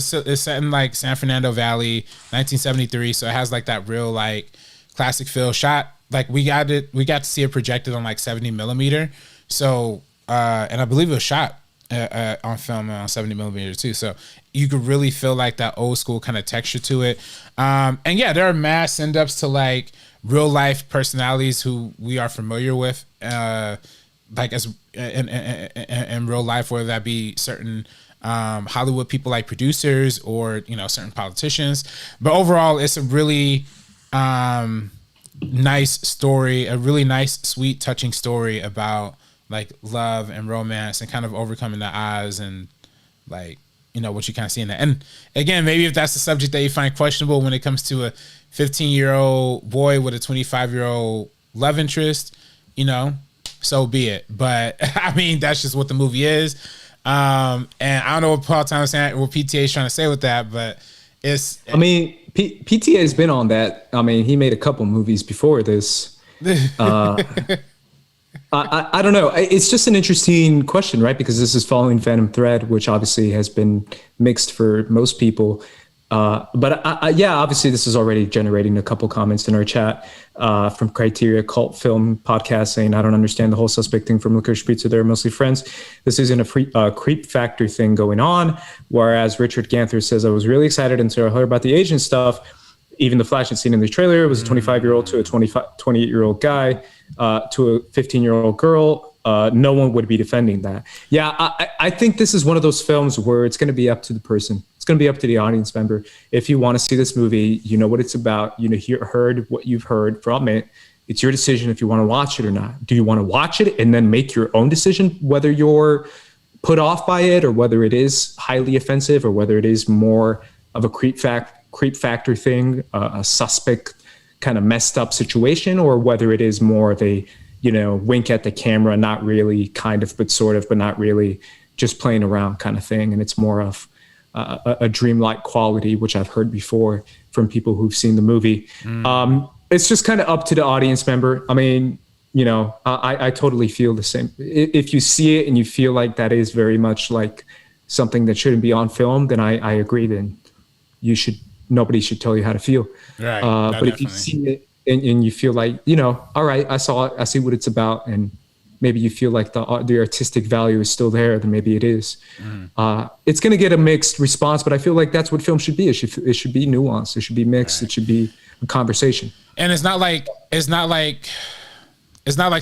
like San Fernando Valley, 1973. So it has like that real like classic feel. Shot like we got to see it projected on like 70 millimeter. So and I believe it was shot on film on 70 millimeter too. So you could really feel like that old school kind of texture to it. And yeah, there are mass send ups to like real life personalities who we are familiar with. like as in real life, whether that be certain Hollywood people like producers or, you know, certain politicians. But overall, it's a really nice story, a really nice, sweet, touching story about like love and romance and kind of overcoming the odds and like, you know, what you kind of see in that. And again, maybe if that's the subject that you find questionable when it comes to a 15-year-old boy with a 25-year-old love interest, you know, so be it. But I mean, that's just what the movie is. And I don't know what Paul Thomas and what PTA is trying to say with that, but it's. I mean, PTA has been on that. I mean, he made a couple movies before this. I don't know. It's just an interesting question, right? Because this is following Venom Thread, which obviously has been mixed for most people. But yeah, obviously this is already generating a couple comments in our chat from Criteria Cult Film Podcast saying, I don't understand the whole suspect thing from Licorice Pizza. They're mostly friends. This isn't a creep factor thing going on. Whereas Richard Ganther says, I was really excited until I heard about the Asian stuff. Even the flashing scene in the trailer was a 25-year-old to a 28-year-old guy to a 15-year-old girl. No one would be defending that. Yeah, I think this is one of those films where it's going to be up to the person. It's going to be up to the audience member. If you want to see this movie, you know what it's about. You know, heard what you've heard from it. It's your decision if you want to watch it or not. Do you want to watch it and then make your own decision whether you're put off by it or whether it is highly offensive or whether it is more of a creep factor thing, a suspect kind of messed up situation, or whether it is more of a, you know, wink at the camera, not really, kind of, but sort of, but not really, just playing around kind of thing. And it's more of a dreamlike quality, which I've heard before from people who've seen the movie. It's just kind of up to the audience member. I mean, you know, I totally feel the same. If you see it and you feel like that is very much like something that shouldn't be on film, then I agree. Then nobody should tell you how to feel. Right. But if you see it and you feel like, you know, all right, I saw it, I see what it's about, and maybe you feel like the artistic value is still there, then maybe it is. It's going to get a mixed response, but I feel like that's what film should be. It should be nuanced. It should be mixed. Right. It should be a conversation. And it's not like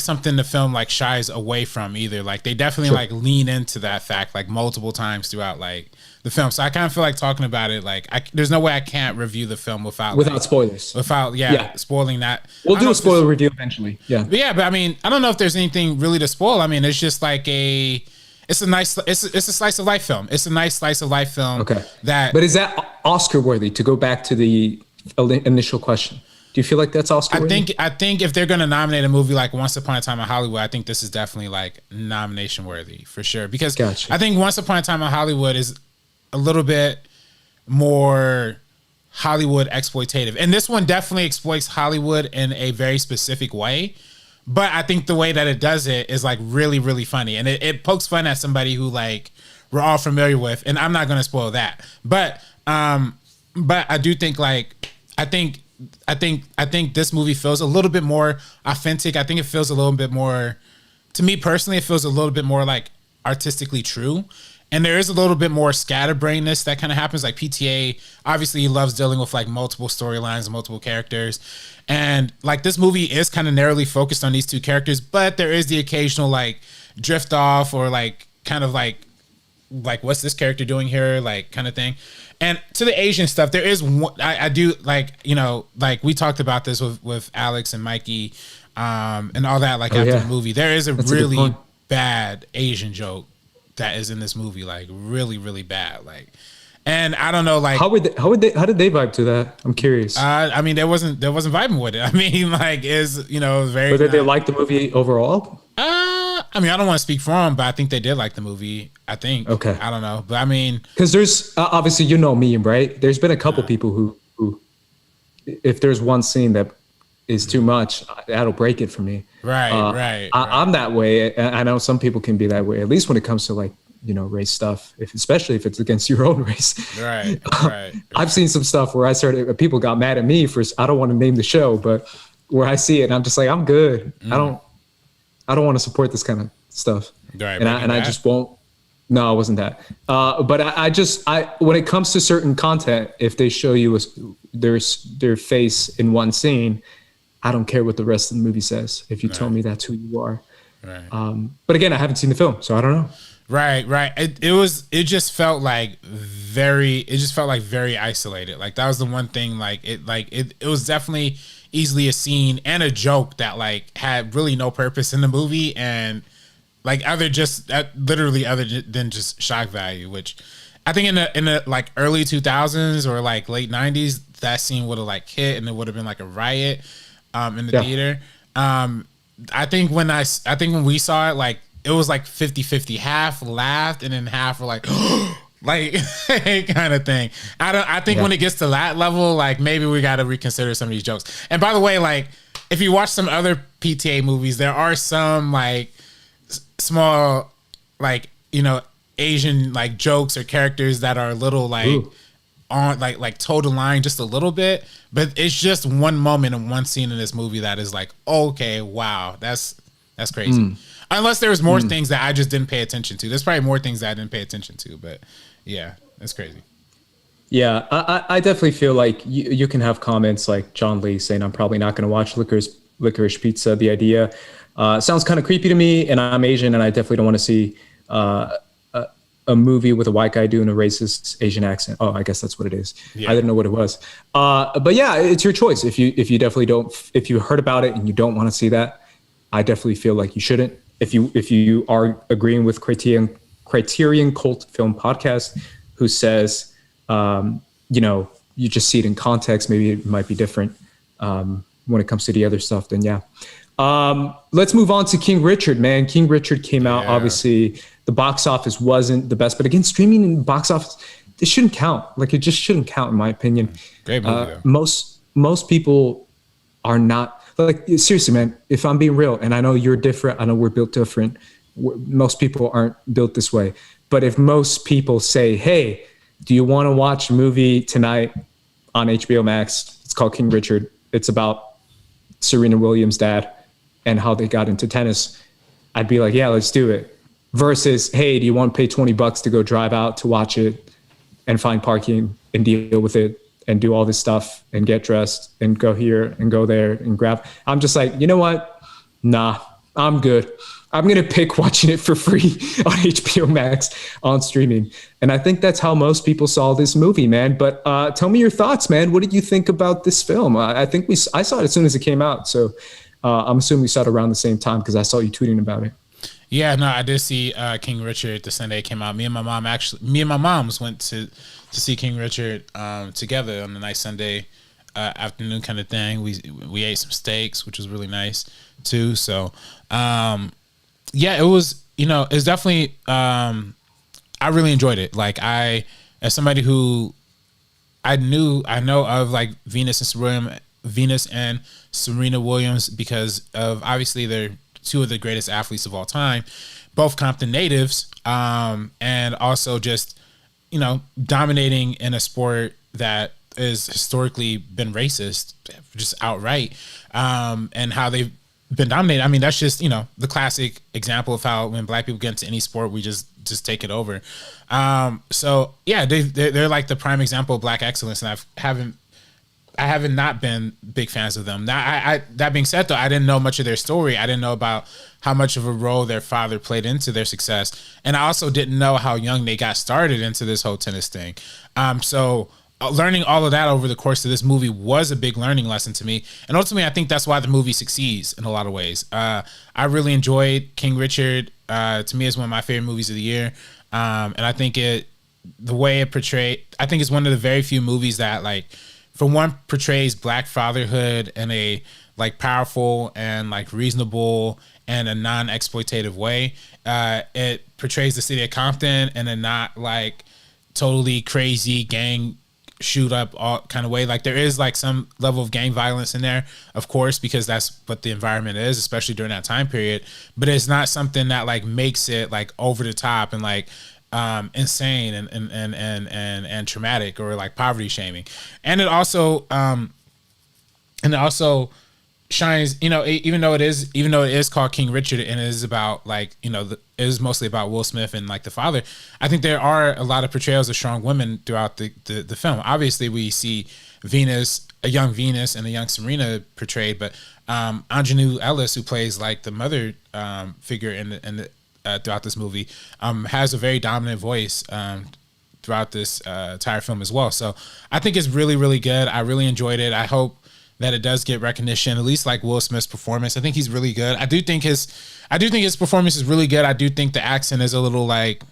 something the film like shies away from either. Like they definitely like lean into that fact like multiple times throughout like the film. So I kind of feel like talking about it. Like there's no way I can't review the film without spoilers. Without spoiling that. We'll do a spoiler review eventually. Yeah. But I mean, I don't know if there's anything really to spoil. I mean, it's just like it's a slice of life film. It's a nice slice of life film. Okay. But is that Oscar worthy? To go back to the initial question. Do you feel like that's Oscar worthy? I think if they're going to nominate a movie like Once Upon a Time in Hollywood, I think this is definitely like nomination worthy for sure. Because I think Once Upon a Time in Hollywood is a little bit more Hollywood exploitative. And this one definitely exploits Hollywood in a very specific way. But I think the way that it does it is like really, really funny. And it pokes fun at somebody who like we're all familiar with. And I'm not going to spoil that. But I do think like, I think this movie feels a little bit more authentic. I think it feels a little bit more, to me personally, it feels a little bit more like artistically true. And there is a little bit more scatterbrainness that kind of happens. Like PTA obviously loves dealing with like multiple storylines and multiple characters. And like this movie is kind of narrowly focused on these two characters, but there is the occasional like drift off or like kind of like what's this character doing here? Like kind of thing. And to the Asian stuff, there is one, I do like, you know, like we talked about this with Alex and Mikey and all that, like after the movie, there is That's really bad Asian joke that is in this movie, like really, really bad. Like, and I don't know, like how did they vibe to that? I'm curious. I mean, there wasn't vibing with it. I mean, like very. But did they like the movie overall? I mean, I don't want to speak for them, but I think they did like the movie. I think. Okay. I don't know, but I mean, because there's obviously me, right? There's been a couple people who, if there's one scene that is too much, that'll break it for me. Right. I'm that way. I know some people can be that way, at least when it comes to like, race stuff, especially if it's against your own race. Right. I've seen some stuff where people got mad at me for, I don't want to name the show, but where I see it and I'm just like, I'm good. I don't want to support this kind of stuff. Right, I just won't. No, I wasn't that. But I when it comes to certain content, if they show you their face in one scene, I don't care what the rest of the movie says. If you tell me that's who you are, But again, I haven't seen the film, so I don't know. Right. It just felt like very isolated. Like that was the one thing, it was definitely easily a scene and a joke that like had really no purpose in the movie, and like other than just shock value, which I think in the like early 2000s or like late 90s, that scene would have like hit and it would have been like a riot in the theater. I think when we saw it, like it was like 50-50, half laughed and then half were like like kind of thing. I think when it gets to that level, like maybe we got to reconsider some of these jokes. And by the way, like if you watch some other PTA movies, there are some like small, like, you know, Asian like jokes or characters that are a little like on like toe the line just a little bit, but it's just one moment and one scene in this movie that is like, okay, wow, that's crazy. Unless there was more things that I just didn't pay attention to. There's probably more things that I didn't pay attention to, but yeah, that's crazy. Yeah, I definitely feel like you can have comments like John Lee saying, I'm probably not going to watch Licorice Pizza. The idea sounds kind of creepy to me, and I'm Asian, and I definitely don't want to see a movie with a white guy doing a racist Asian accent. Oh, I guess that's what it is. Yeah. I didn't know what it was. But yeah, it's your choice. If you definitely don't, if you heard about it and you don't want to see that, I definitely feel like you shouldn't. If you are agreeing with Criterion Cult Film Podcast, who says, you know, you just see it in context, maybe it might be different when it comes to the other stuff, then yeah. Let's move on to King Richard, man. King Richard came out, obviously the box office wasn't the best, but again, streaming and box office, it shouldn't count. Like it just shouldn't count in my opinion. Great movie, most people are not, like, seriously, man, if I'm being real, and I know you're different, I know we're built different. Most people aren't built this way. But if most people say, hey, do you want to watch a movie tonight on HBO Max? It's called King Richard. It's about Serena Williams' dad and how they got into tennis. I'd be like, yeah, let's do it. Versus, hey, do you want to pay $20 to go drive out to watch it and find parking and deal with it and do all this stuff and get dressed and go here and go there and grab. I'm just like, you know what? Nah, I'm good. I'm going to pick watching it for free on HBO Max on streaming. And I think that's how most people saw this movie, man. But tell me your thoughts, man. What did you think about this film? I saw it as soon as it came out. So I'm assuming we saw it around the same time because I saw you tweeting about it. Yeah, no, I did see King Richard the Sunday it came out. Me and my moms went to see King Richard together on a nice Sunday afternoon kind of thing. We ate some steaks, which was really nice too. So yeah, it was, you know, it's definitely I really enjoyed it. Like as somebody who I know of like Venus and Serena Williams because of obviously they're two of the greatest athletes of all time, both Compton natives, and also just, you know, dominating in a sport that is historically been racist, just outright, and how they've been dominated. I mean, that's just, you know, the classic example of how when black people get into any sport, we just take it over. So yeah, they're like the prime example of black excellence, and I haven't not been big fans of them. Now, that being said, though, I didn't know much of their story. I didn't know about how much of a role their father played into their success. And I also didn't know how young they got started into this whole tennis thing. So learning all of that over the course of this movie was a big learning lesson to me. And ultimately, I think that's why the movie succeeds in a lot of ways. I really enjoyed King Richard. To me, it's one of my favorite movies of the year. And I think the way it portrayed, I think it's one of the very few movies that, like, for one, portrays black fatherhood in a like powerful and like reasonable and a non-exploitative way. It portrays the city of Compton in a not like totally crazy gang shoot up all kind of way. Like there is like some level of gang violence in there, of course, because that's what the environment is, especially during that time period. But it's not something that like makes it like over the top and like insane and traumatic or like poverty shaming. And it also shines, you know, even though it is called King Richard and it is about like, you know, it is mostly about Will Smith and like the father. I think there are a lot of portrayals of strong women throughout the film. Obviously we see Venus a young Venus and a young Sabrina portrayed, but Ingenue Ellis, who plays like the mother figure in the throughout this movie, has a very dominant voice throughout this entire film as well. So I think it's really, really good. I really enjoyed it. I hope that it does get recognition, at least like Will Smith's performance. I think he's really good. I do think his performance is really good. I do think the accent is a little like,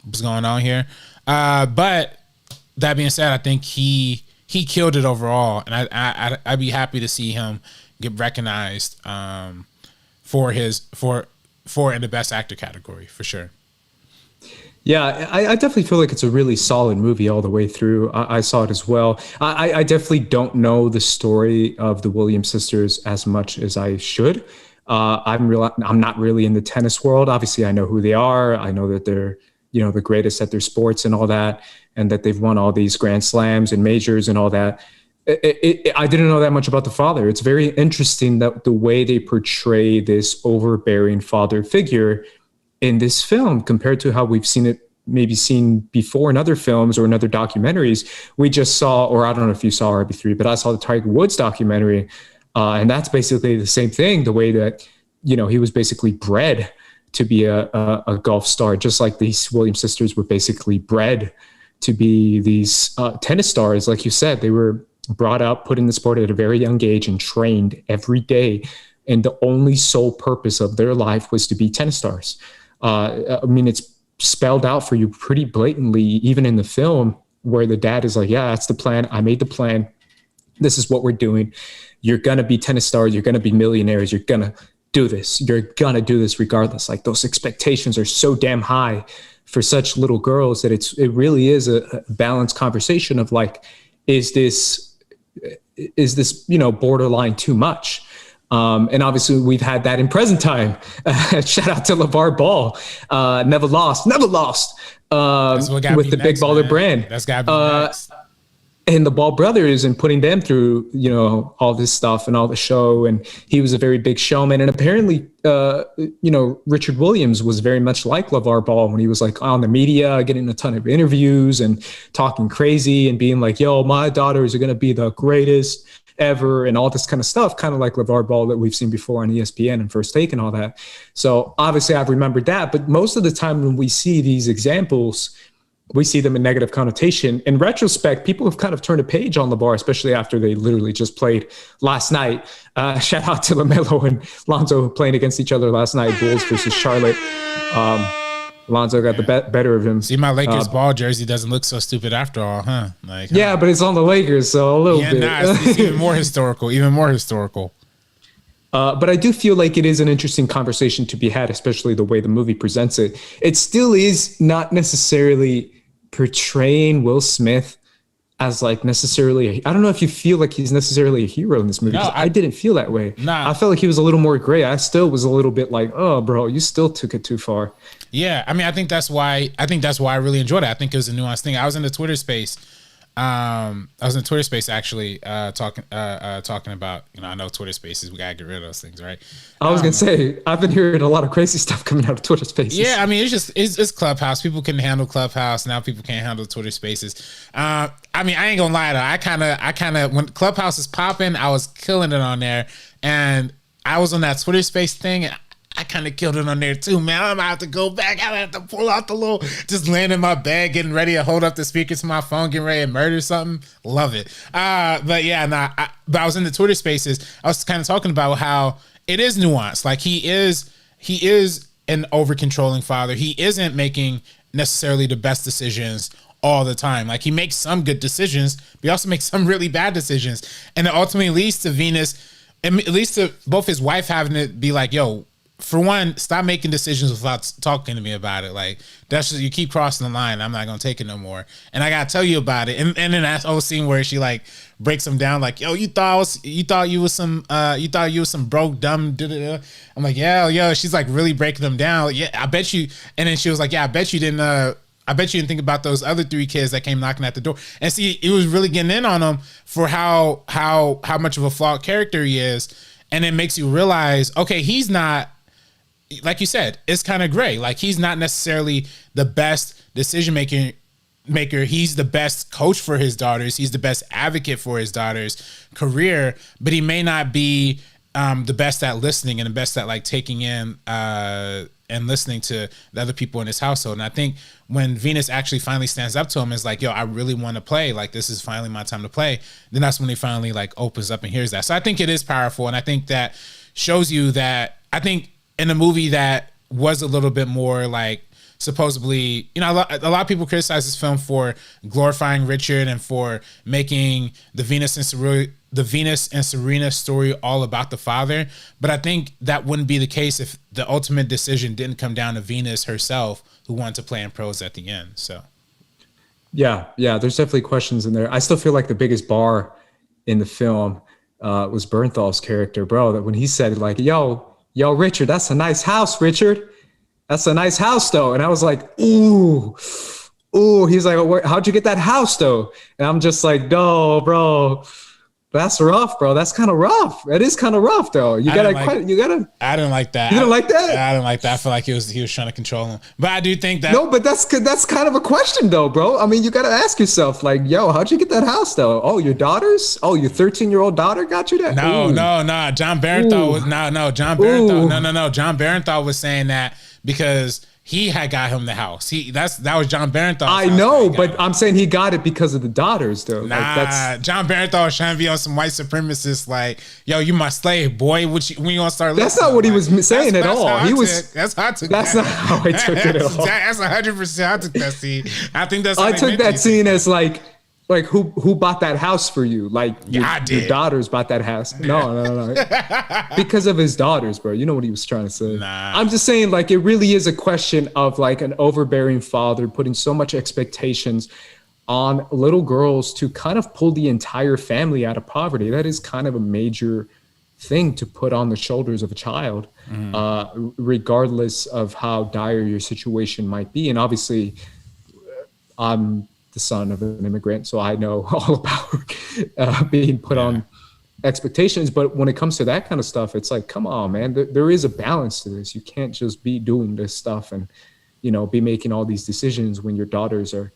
what's going on here? But that being said, I think he killed it overall, and I'd be happy to see him get recognized for in the best actor category for sure. Yeah, I definitely feel like it's a really solid movie all the way through. I saw it as well. I definitely don't know the story of the Williams sisters as much as I should. I'm not really in the tennis world. Obviously, I know who they are. I know that they're, the greatest at their sports and all that, and that they've won all these Grand Slams and majors and all that. I didn't know that much about the father. It's very interesting that the way they portray this overbearing father figure in this film compared to how we've seen before in other films or in other documentaries. We just saw, or I don't know if you saw RB3, but I saw the Tiger Woods documentary. And that's basically the same thing, the way that, he was basically bred to be a golf star, just like these Williams sisters were basically bred to be these tennis stars. Like you said, they were brought up, put in the sport at a very young age and trained every day. And the only sole purpose of their life was to be tennis stars. It's spelled out for you pretty blatantly, even in the film, where the dad is like, yeah, that's the plan. I made the plan. This is what we're doing. You're going to be tennis stars. You're going to be millionaires. You're going to do this. You're going to do this regardless. Like, those expectations are so damn high for such little girls that it really is a balanced conversation of like, is this, borderline too much? And obviously we've had that in present time. Shout out to LeVar Ball. Never lost. With the Big Baller brand. That's got to be next. And the Ball brothers, and putting them through, all this stuff and all the show. And he was a very big showman. And apparently, Richard Williams was very much like LeVar Ball when he was like on the media, getting a ton of interviews and talking crazy and being like, yo, my daughters are going to be the greatest ever, and all this kind of stuff, kind of like LeVar Ball that we've seen before on ESPN and First Take and all that. So obviously I've remembered that, but most of the time when we see these examples, we see them in negative connotation. In retrospect, people have kind of turned a page on LeVar, especially after they literally just played last night. Shout out to LaMelo and Lonzo playing against each other last night, Bulls versus Charlotte. Lonzo got the better of him. See, my Lakers ball jersey doesn't look so stupid after all, huh? Yeah, but it's on the Lakers, so a little bit. It's even more historical. But I do feel like it is an interesting conversation to be had, especially the way the movie presents it. It still is not necessarily portraying Will Smith as like necessarily, I don't know if you feel like he's necessarily a hero in this movie. No, I didn't feel that way. Nah. I felt like he was a little more gray. I still was a little bit like, oh, bro, you still took it too far. Yeah, I think that's why I really enjoyed it. I think it was a nuanced thing. I was in the Twitter space. Actually, talking about, I know Twitter Spaces, we gotta get rid of those things, right? I was gonna say, I've been hearing a lot of crazy stuff coming out of Twitter Spaces. Yeah, it's Clubhouse. People couldn't handle Clubhouse. Now people can't handle Twitter Spaces. I ain't gonna lie though. I kind of when Clubhouse is popping, I was killing it on there, and I was on that Twitter Space thing. And I kind of killed it on there too, man. I'm gonna have to go back. I'm gonna have to pull out just laying in my bed, getting ready to hold up the speaker to my phone, getting ready to murder something. Love it. But I was in the Twitter Spaces. I was kind of talking about how it is nuanced. Like he is an over controlling father. He isn't making necessarily the best decisions all the time. Like, he makes some good decisions, but he also makes some really bad decisions. And it ultimately leads to Venus, and it leads to both his wife having to be like, yo, for one, stop making decisions without talking to me about it. Like, that's just, you keep crossing the line. I'm not gonna take it no more. And I gotta tell you about it. And then that whole scene where she like breaks him down, like, yo, you thought you was some broke dumb. Da-da-da. I'm like, yeah, yo. She's like really breaking them down. Yeah, I bet you. And then she was like, yeah, I bet you didn't think about those other 3 kids that came knocking at the door. And see, it was really getting in on him for how much of a flawed character he is. And it makes you realize, okay, he's not, like you said, it's kind of gray. Like, he's not necessarily the best decision maker maker. He's the best coach for his daughters. He's the best advocate for his daughter's career, but he may not be the best at listening and the best at like taking in and listening to the other people in his household. And I think when Venus actually finally stands up to him, is like, yo, I really want to play. Like, this is finally my time to play. Then that's when he finally like opens up and hears that. So I think it is powerful. And I think that shows you that, I think in a movie that was a little bit more like, supposedly, you know, a lot of people criticize this film for glorifying Richard and for making the Venus and Serena story all about the father. But I think that wouldn't be the case if the ultimate decision didn't come down to Venus herself, who wanted to play in pros at the end. So, yeah, there's definitely questions in there. I still feel like the biggest bar in the film was Bernthal's character, bro. That when he said like, yo, Richard, that's a nice house, Richard. That's a nice house, though. And I was like, ooh. He's like, how'd you get that house, though? And I'm just like, no, bro. That's rough, bro. That's kind of rough. It is kind of rough, though. You gotta. I didn't like that. You didn't like that? I didn't like that. I feel like he was trying to control him. But I do think that. No, but that's kind of a question, though, bro. I mean, you gotta ask yourself, like, yo, how'd you get that house, though? Oh, your daughters? Oh, your 13-year-old daughter got you that? No. John Bernthal was John Bernthal. No. John Bernthal was saying that because he had got him the house. That was John Bernthal. I know, but I'm saying he got it because of the daughters, though. Nah, John Bernthal was trying to be on some white supremacist, like, yo, you my slave, boy. When you gonna start? That's not what he was saying at all. That's how I took. That's not how I took it at all. That's 100% how I took that scene. I think that's. I took that scene as like who bought that house for you? Like I did. Your daughters bought that house. No. Because of his daughters, bro. You know what he was trying to say. Nah. I'm just saying, like, it really is a question of like an overbearing father putting so much expectations on little girls to kind of pull the entire family out of poverty. That is kind of a major thing to put on the shoulders of a child, regardless of how dire your situation might be. And obviously, I'm the son of an immigrant, so I know all about being put on expectations. But when it comes to that kind of stuff, it's like, come on, man, there is a balance to this. You can't just be doing this stuff and, you know, be making all these decisions when your daughters are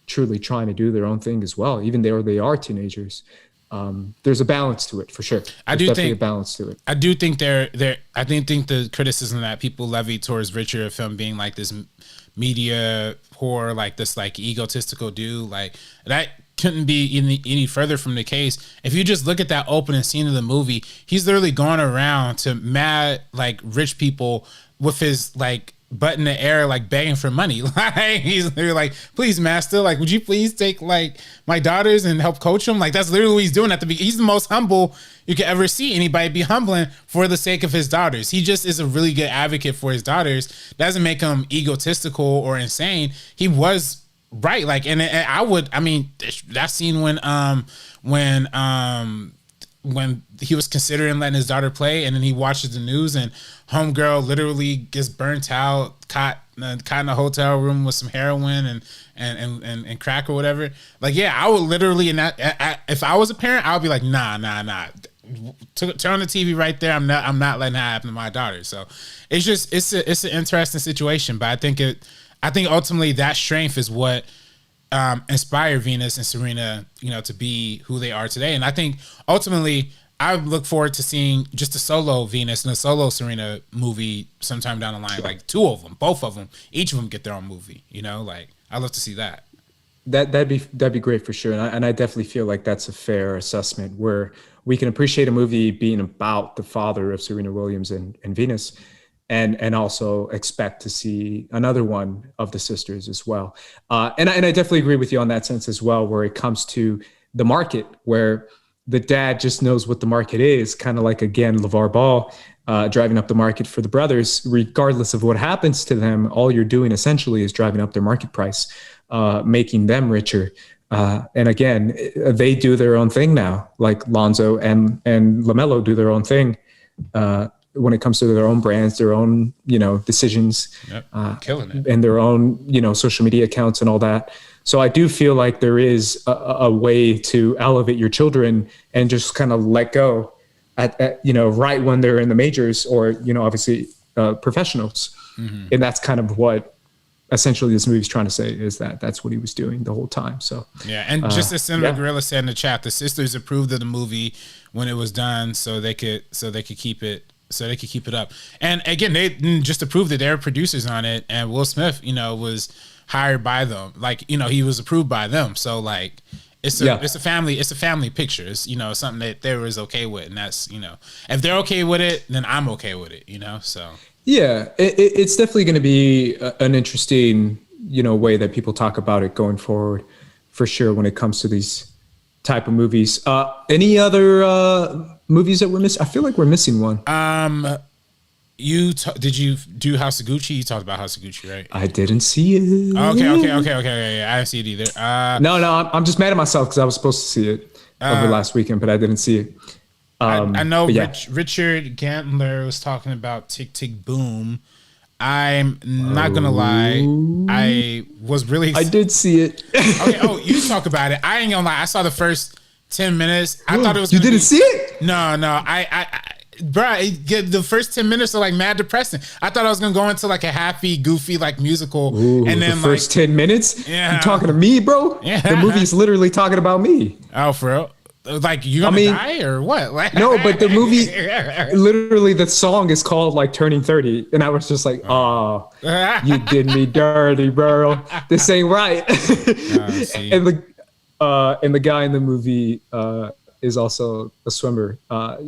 truly trying to do their own thing as well, even though they are teenagers. There's a balance to it for sure. I do think a balance to it. I do think I think the criticism that people levy towards Richard of him being like this media whore, like this like egotistical dude, like that couldn't be any further from the case. If you just look at that opening scene of the movie, he's literally going around to mad like rich people with his like butt in the air, like begging for money. Like he's literally like, please, master, like, would you please take like my daughters and help coach them? Like that's literally what he's doing at the beginning. He's the most humble you could ever see anybody be humbling for the sake of his daughters. He just is a really good advocate for his daughters. Doesn't make him egotistical or insane. He was right. Like, and I mean, that scene when he was considering letting his daughter play, and then he watches the news and homegirl literally gets burnt out, caught in a hotel room with some heroin and crack or whatever. Like, yeah, I would literally, if I was a parent, I would be like, nah. Turn on the TV right there. I'm not letting that happen to my daughter. So it's an interesting situation, but I think ultimately that strength is what inspired Venus and Serena, you know, to be who they are today. And I think ultimately I look forward to seeing just a solo Venus and a solo Serena movie sometime down the line, like two of them, both of them, each of them get their own movie, you know, like I'd love to see that. That'd be great for sure. And I definitely feel like that's a fair assessment where we can appreciate a movie being about the father of Serena Williams and Venus, and also expect to see another one of the sisters as well. And I definitely agree with you on that sense as well, where it comes to the market, where the dad just knows what the market is, kind of like, again, LeVar Ball driving up the market for the brothers. Regardless of what happens to them, all you're doing essentially is driving up their market price, making them richer. And again, they do their own thing now, like Lonzo and LaMelo do their own thing. When it comes to their own brands, their own, you know, decisions, killing it, and their own, you know, social media accounts and all that. So I do feel like there is a way to elevate your children and just kind of let go at you know, right when they're in the majors or, you know, obviously professionals. Mm-hmm. And that's kind of what essentially this movie's trying to say is that that's what he was doing the whole time. So yeah, and just as Senator Gorilla said in the chat, the sisters approved of the movie when it was done, so they could keep it up. And again, they didn't just approved that they were producers on it, and Will Smith, was hired by them. Like, he was approved by them. So like, it's a family picture. It's, something that they was okay with, and that's, if they're okay with it, then I'm okay with it. So. Yeah, it's definitely going to be an interesting, way that people talk about it going forward, for sure, when it comes to these type of movies. Any other movies that we're missing? I feel like we're missing one. Did you do House of Gucci? You talked about House of Gucci, right? I didn't see it. Okay. Yeah, I didn't see it either. No, I'm just mad at myself because I was supposed to see it over last weekend, but I didn't see it. I know Richard Gantler was talking about Tick Tick Boom. I'm not gonna lie, I was really. I did see it. Okay. Oh, you talk about it. I ain't gonna lie. I saw the first 10 minutes. I thought it was. You didn't see it? No. Bro, the first 10 minutes are like mad depressing. I thought I was gonna go into like a happy, goofy, like musical, and then the first 10 minutes. Yeah. You talking to me, bro? Yeah. The movie's literally talking about me. Oh, for real? Like, you gonna die or what? Like, no, but the movie, literally, the song is called like Turning 30, and I was just like, oh, you did me dirty, bro. This ain't right. And the guy in the movie is also a swimmer.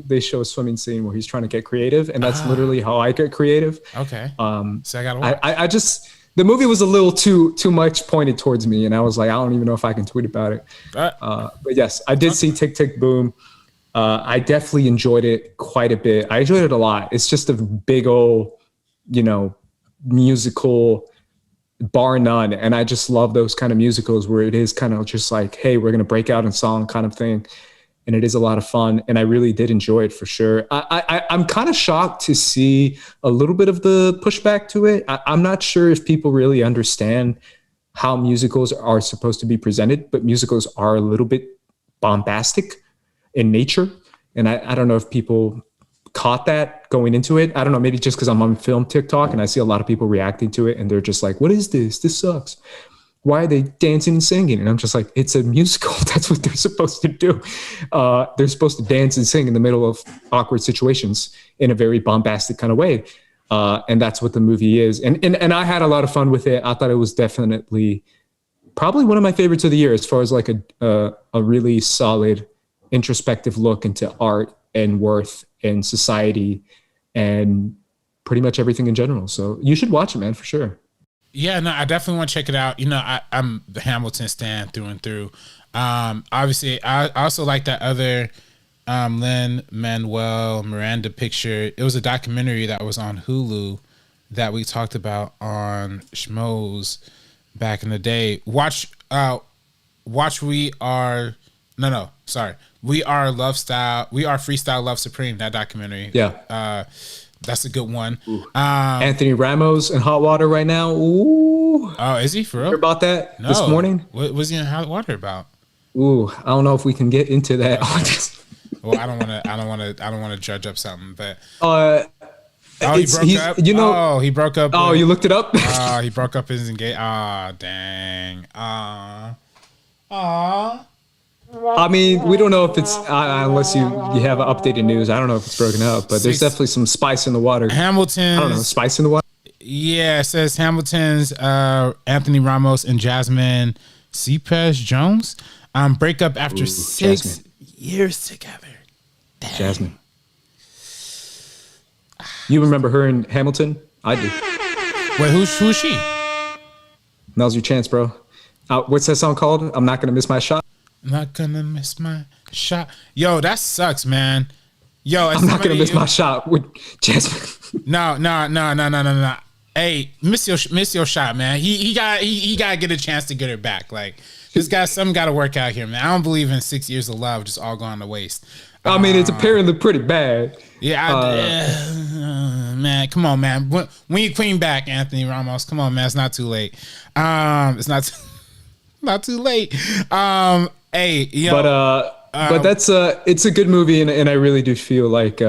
They show a swimming scene where he's trying to get creative, and that's literally how I get creative. Okay. So I gotta watch. I just. The movie was a little too much pointed towards me, and I was like, I don't even know if I can tweet about it. But yes, I did see Tick Tick Boom. I definitely enjoyed it quite a bit. I enjoyed it a lot. It's just a big old, musical, bar none. And I just love those kind of musicals where it is kind of just like, hey, we're going to break out in song kind of thing. And it is a lot of fun. And I really did enjoy it for sure. I'm kind of shocked to see a little bit of the pushback to it. I'm not sure if people really understand how musicals are supposed to be presented, but musicals are a little bit bombastic in nature. And I don't know if people caught that going into it. I don't know, maybe just because I'm on film TikTok and I see a lot of people reacting to it and they're just like, what is this? This sucks. Why are they dancing and singing? And I'm just like, it's a musical. That's what they're supposed to do. They're supposed to dance and sing in the middle of awkward situations in a very bombastic kind of way. And that's what the movie is. And I had a lot of fun with it. I thought it was definitely probably one of my favorites of the year as far as like a really solid introspective look into art and worth and society and pretty much everything in general. So you should watch it, man, for sure. Yeah, no, I definitely want to check it out. I'm the Hamilton stan through and through. Obviously, I also like that other Lin-Manuel Miranda picture. It was a documentary that was on Hulu that we talked about on Schmoes back in the day. Watch We Are Freestyle Love Supreme, that documentary. Yeah. That's a good one. Anthony Ramos in hot water right now. Ooh. Oh, is he for real? Hear about that this morning? What was he in hot water about? Ooh, I don't know if we can get into that. Well, I don't want to judge up something, but he broke up. Oh, you looked it up? Oh, he broke up his engagement. Ah, dang. I mean, we don't know if it's unless you have updated news. I don't know if it's broken up, but there's definitely some spice in the water. Hamilton's, I don't know, spice in the water. Yeah, it says Hamilton's Anthony Ramos and Jasmine Cepers Jones break up after 6 years together. Dang. Jasmine, you remember her in Hamilton? I do. Wait, who's she? Now's your chance, bro. What's that song called? I'm Not Gonna Miss My Shot. I'm not gonna miss my shot. Yo, that sucks, man. Yo, I'm not gonna miss my shot with Jasmine. No. Hey, miss your shot, man. He gotta get a chance to get her back. Like, this guy, something gotta work out here, man. I don't believe in 6 years of love just all going to waste. I mean, it's apparently pretty bad. Yeah, man. Come on, man. When you queen back, Anthony Ramos. Come on, man. It's not too late. It's not too late. Hey, yo. But that's it's a good movie, and I really do feel like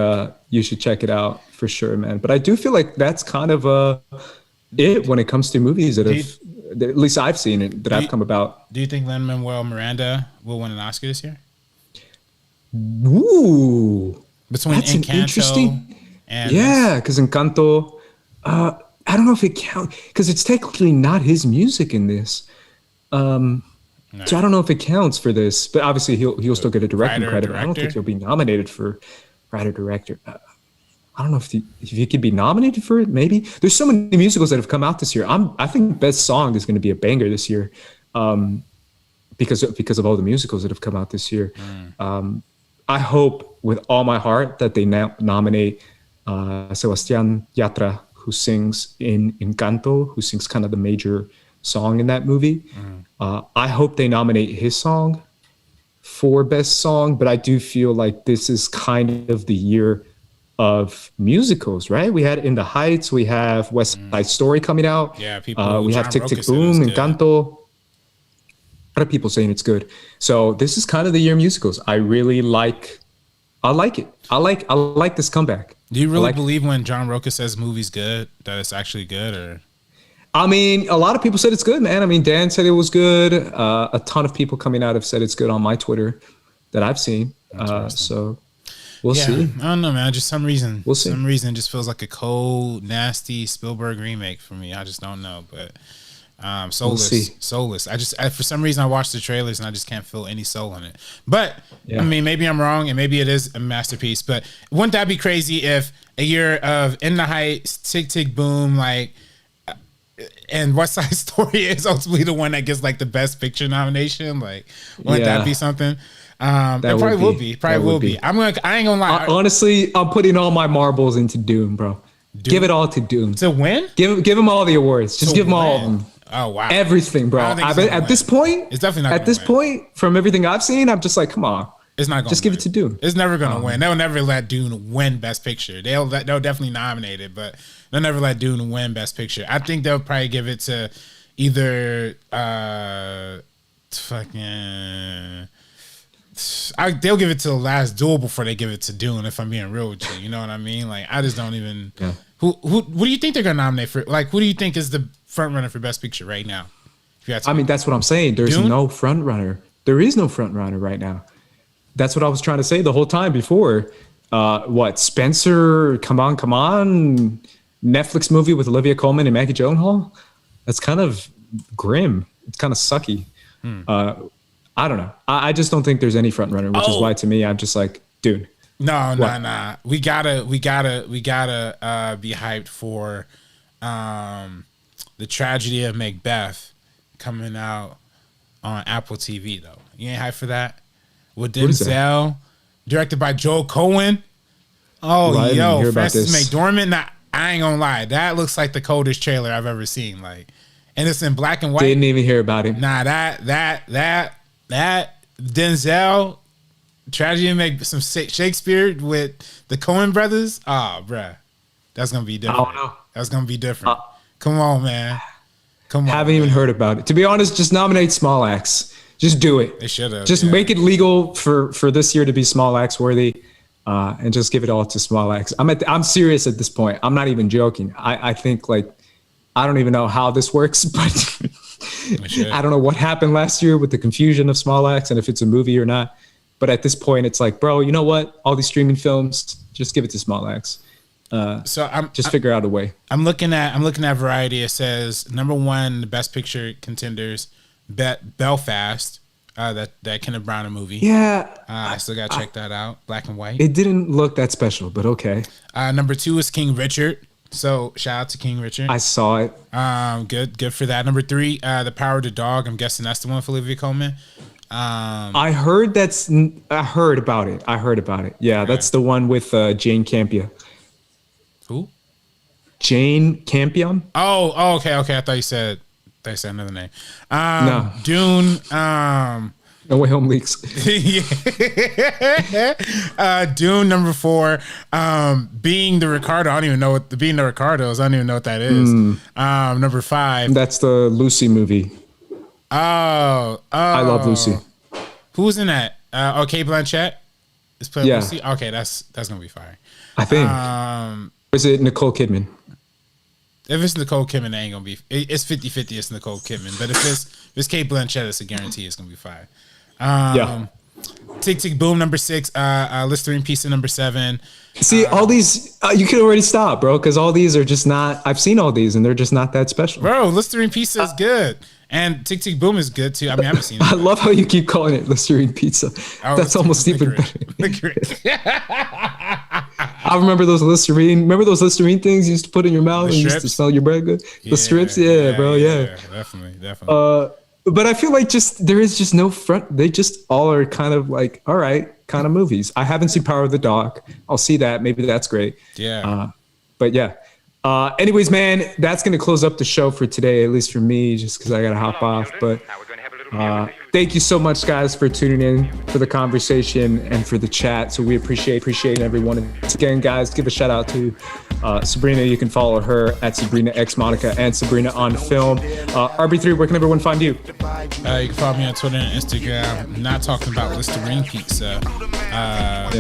you should check it out for sure, man. But I do feel like that's kind of it when it comes to movies that have, at least I've seen it, that I've come about. Do you think Lin-Manuel Miranda will win an Oscar this year? Ooh. Between That's Encanto interesting. and Yeah, because Encanto, I don't know if it counts, because it's technically not his music in this. So I don't know if it counts for this, but obviously he'll still get a directing credit. I don't think he'll be nominated for writer director. I don't know if he could be nominated for it. Maybe there's so many musicals that have come out this year. I think Best Song is going to be a banger this year, because of all the musicals that have come out this year. I hope with all my heart that they nominate Sebastián Yatra, who sings in Encanto, who sings kind of the major song in that movie. I hope they nominate his song for Best Song, but I do feel like this is kind of the year of musicals, right? We had In the Heights, we have West Side Story coming out. Yeah, people. We have Tick Tick Boom, Encanto. A lot of people saying it's good. So this is kind of the year of musicals. I like it. I like this comeback. Do you really believe when John Roca says movie's good, that it's actually good? Or I mean, a lot of people said it's good, man. I mean, Dan said it was good. A ton of people coming out have said it's good on my Twitter that I've seen. So we'll see. I don't know, man. Just some reason. We'll see. Some reason it just feels like a cold, nasty Spielberg remake for me. I just don't know, but soulless. We'll see. Soulless. For some reason I watched the trailers and I just can't feel any soul in it. But I mean, maybe I'm wrong and maybe it is a masterpiece. But wouldn't that be crazy if a year of In the Heights, Tick Tick Boom, and West Side Story is ultimately the one that gets like the Best Picture nomination? Like, wouldn't that be something? It probably will be. Probably will be. I ain't gonna lie. Honestly, I'm putting all my marbles into Dune, bro. Give it all to Dune. To win? Give him all the awards. Just give them all of them. Oh wow! Everything, bro. At this point, it's definitely not. At this point, from everything I've seen, I'm just like, come on. It's not going. Just give it to Dune. It's never going to win. They'll never let Dune win Best Picture. They'll definitely nominate it, but they'll never let Dune win Best Picture. I think they'll probably give it to either they'll give it to The Last Duel before they give it to Dune. If I'm being real with you, you know what I mean? Like, I just don't even. Yeah. What do you think they're going to nominate for? Like, who do you think is the front runner for Best Picture right now? I mean, that's what I'm saying. There's Dune? no front runner. There is no front runner right now. That's what I was trying to say the whole time before. Spencer? Come on. Netflix movie with Olivia Colman and Maggie Gyllenhaal? That's kind of grim. It's kind of sucky. I don't know. I just don't think there's any front runner, which is why to me, I'm just like, dude. No. We gotta be hyped for The Tragedy of Macbeth coming out on Apple TV though. You ain't hyped for that? With Denzel, directed by Joel Cohen. Francis McDormand. Nah, I ain't gonna lie. That looks like the coldest trailer I've ever seen. Like, and it's in black and white. Didn't even hear about it. Nah, that Denzel Tragedy and make some Shakespeare with the Coen brothers. Bruh. That's gonna be different. I don't know. That's gonna be different. Come on, man. Come on. Haven't even heard about it. To be honest, just nominate Small Axe. Just do it. They should have. Just make it legal for this year to be Small Axe worthy, and just give it all to Small Axe. I'm serious at this point. I'm not even joking. I think like I don't even know how this works, but I don't know what happened last year with the confusion of Small Axe and if it's a movie or not. But at this point, it's like, bro, you know what? All these streaming films, just give it to Small Axe. Figure out a way. I'm looking at Variety. It says #1, the Best Picture contenders, Belfast, that Kenneth Branagh movie. Yeah, I still gotta check that out. Black and white. It didn't look that special, but okay. #2 is King Richard. So shout out to King Richard. I saw it. Good for that. #3, The Power of the Dog. I'm guessing that's the one for Olivia Colman. I heard about it. Yeah, okay. That's the one with Jane Campion. Who? Jane Campion. Oh, okay. I thought you said another name. No. Dune. No Way Home leaks. Dune #4. Being the Ricardo. I don't even know what the Being the Ricardos. I don't even know what that is. #5. That's the Lucy movie. Oh. I love Lucy. Who's in that? Kate Blanchett is playing Lucy. Okay, that's gonna be fire. I think. Or is it Nicole Kidman? If it's Nicole Kidman, it ain't gonna be. It's 50-50. It's Nicole Kidman. But if it's Kate Blanchett, it's a guarantee. It's gonna be fire. Yeah. Tick Tick Boom number 6. Listerine Pizza number 7. See, all these you can already stop, bro, because all these are just not. I've seen all these, and they're just not that special. Bro, Listerine Pizza is good, and Tick Tick Boom is good too. I mean, I haven't seen it. I love how you keep calling it Listerine Pizza. That's almost even better. I remember those Listerine. Remember those Listerine things you used to put in your mouth and used to smell your bread good? The strips, bro. Definitely. But I feel like there is just no front. They just all are kind of like, all right, kind of movies. I haven't seen Power of the Dog. I'll see that. Maybe that's great. Yeah. But yeah. Anyways, man, that's going to close up the show for today, at least for me, just because I got to hop off. But thank you so much, guys, for tuning in, for the conversation, and for the chat. So we appreciate everyone. And again, guys, give a shout out to Sabrina. You can follow her at Sabrina X Monica and Sabrina on Film. RB3, where can everyone find you? You can follow me on Twitter and Instagram. I'm not talking about Listerine Pizza, and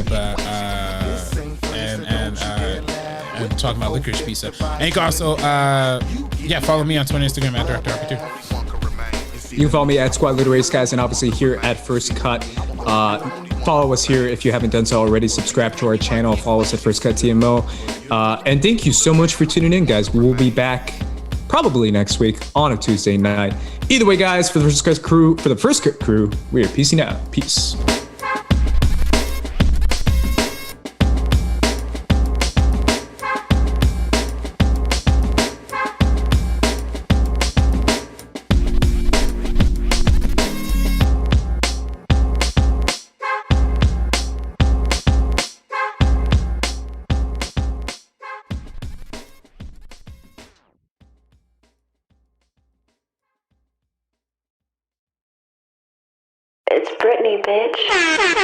talking about Licorice Pizza. And you can also follow me on Twitter and Instagram at Director RB2. You can follow me at Squad Leader Race, guys, and obviously here at First Cut. Follow us here if you haven't done so already. Subscribe to our channel. Follow us at First Cut TMO. And thank you so much for tuning in, guys. We will be back probably next week on a Tuesday night. Either way, guys, for the First Cut crew, we are peacing out. Peace. It's Britney, bitch.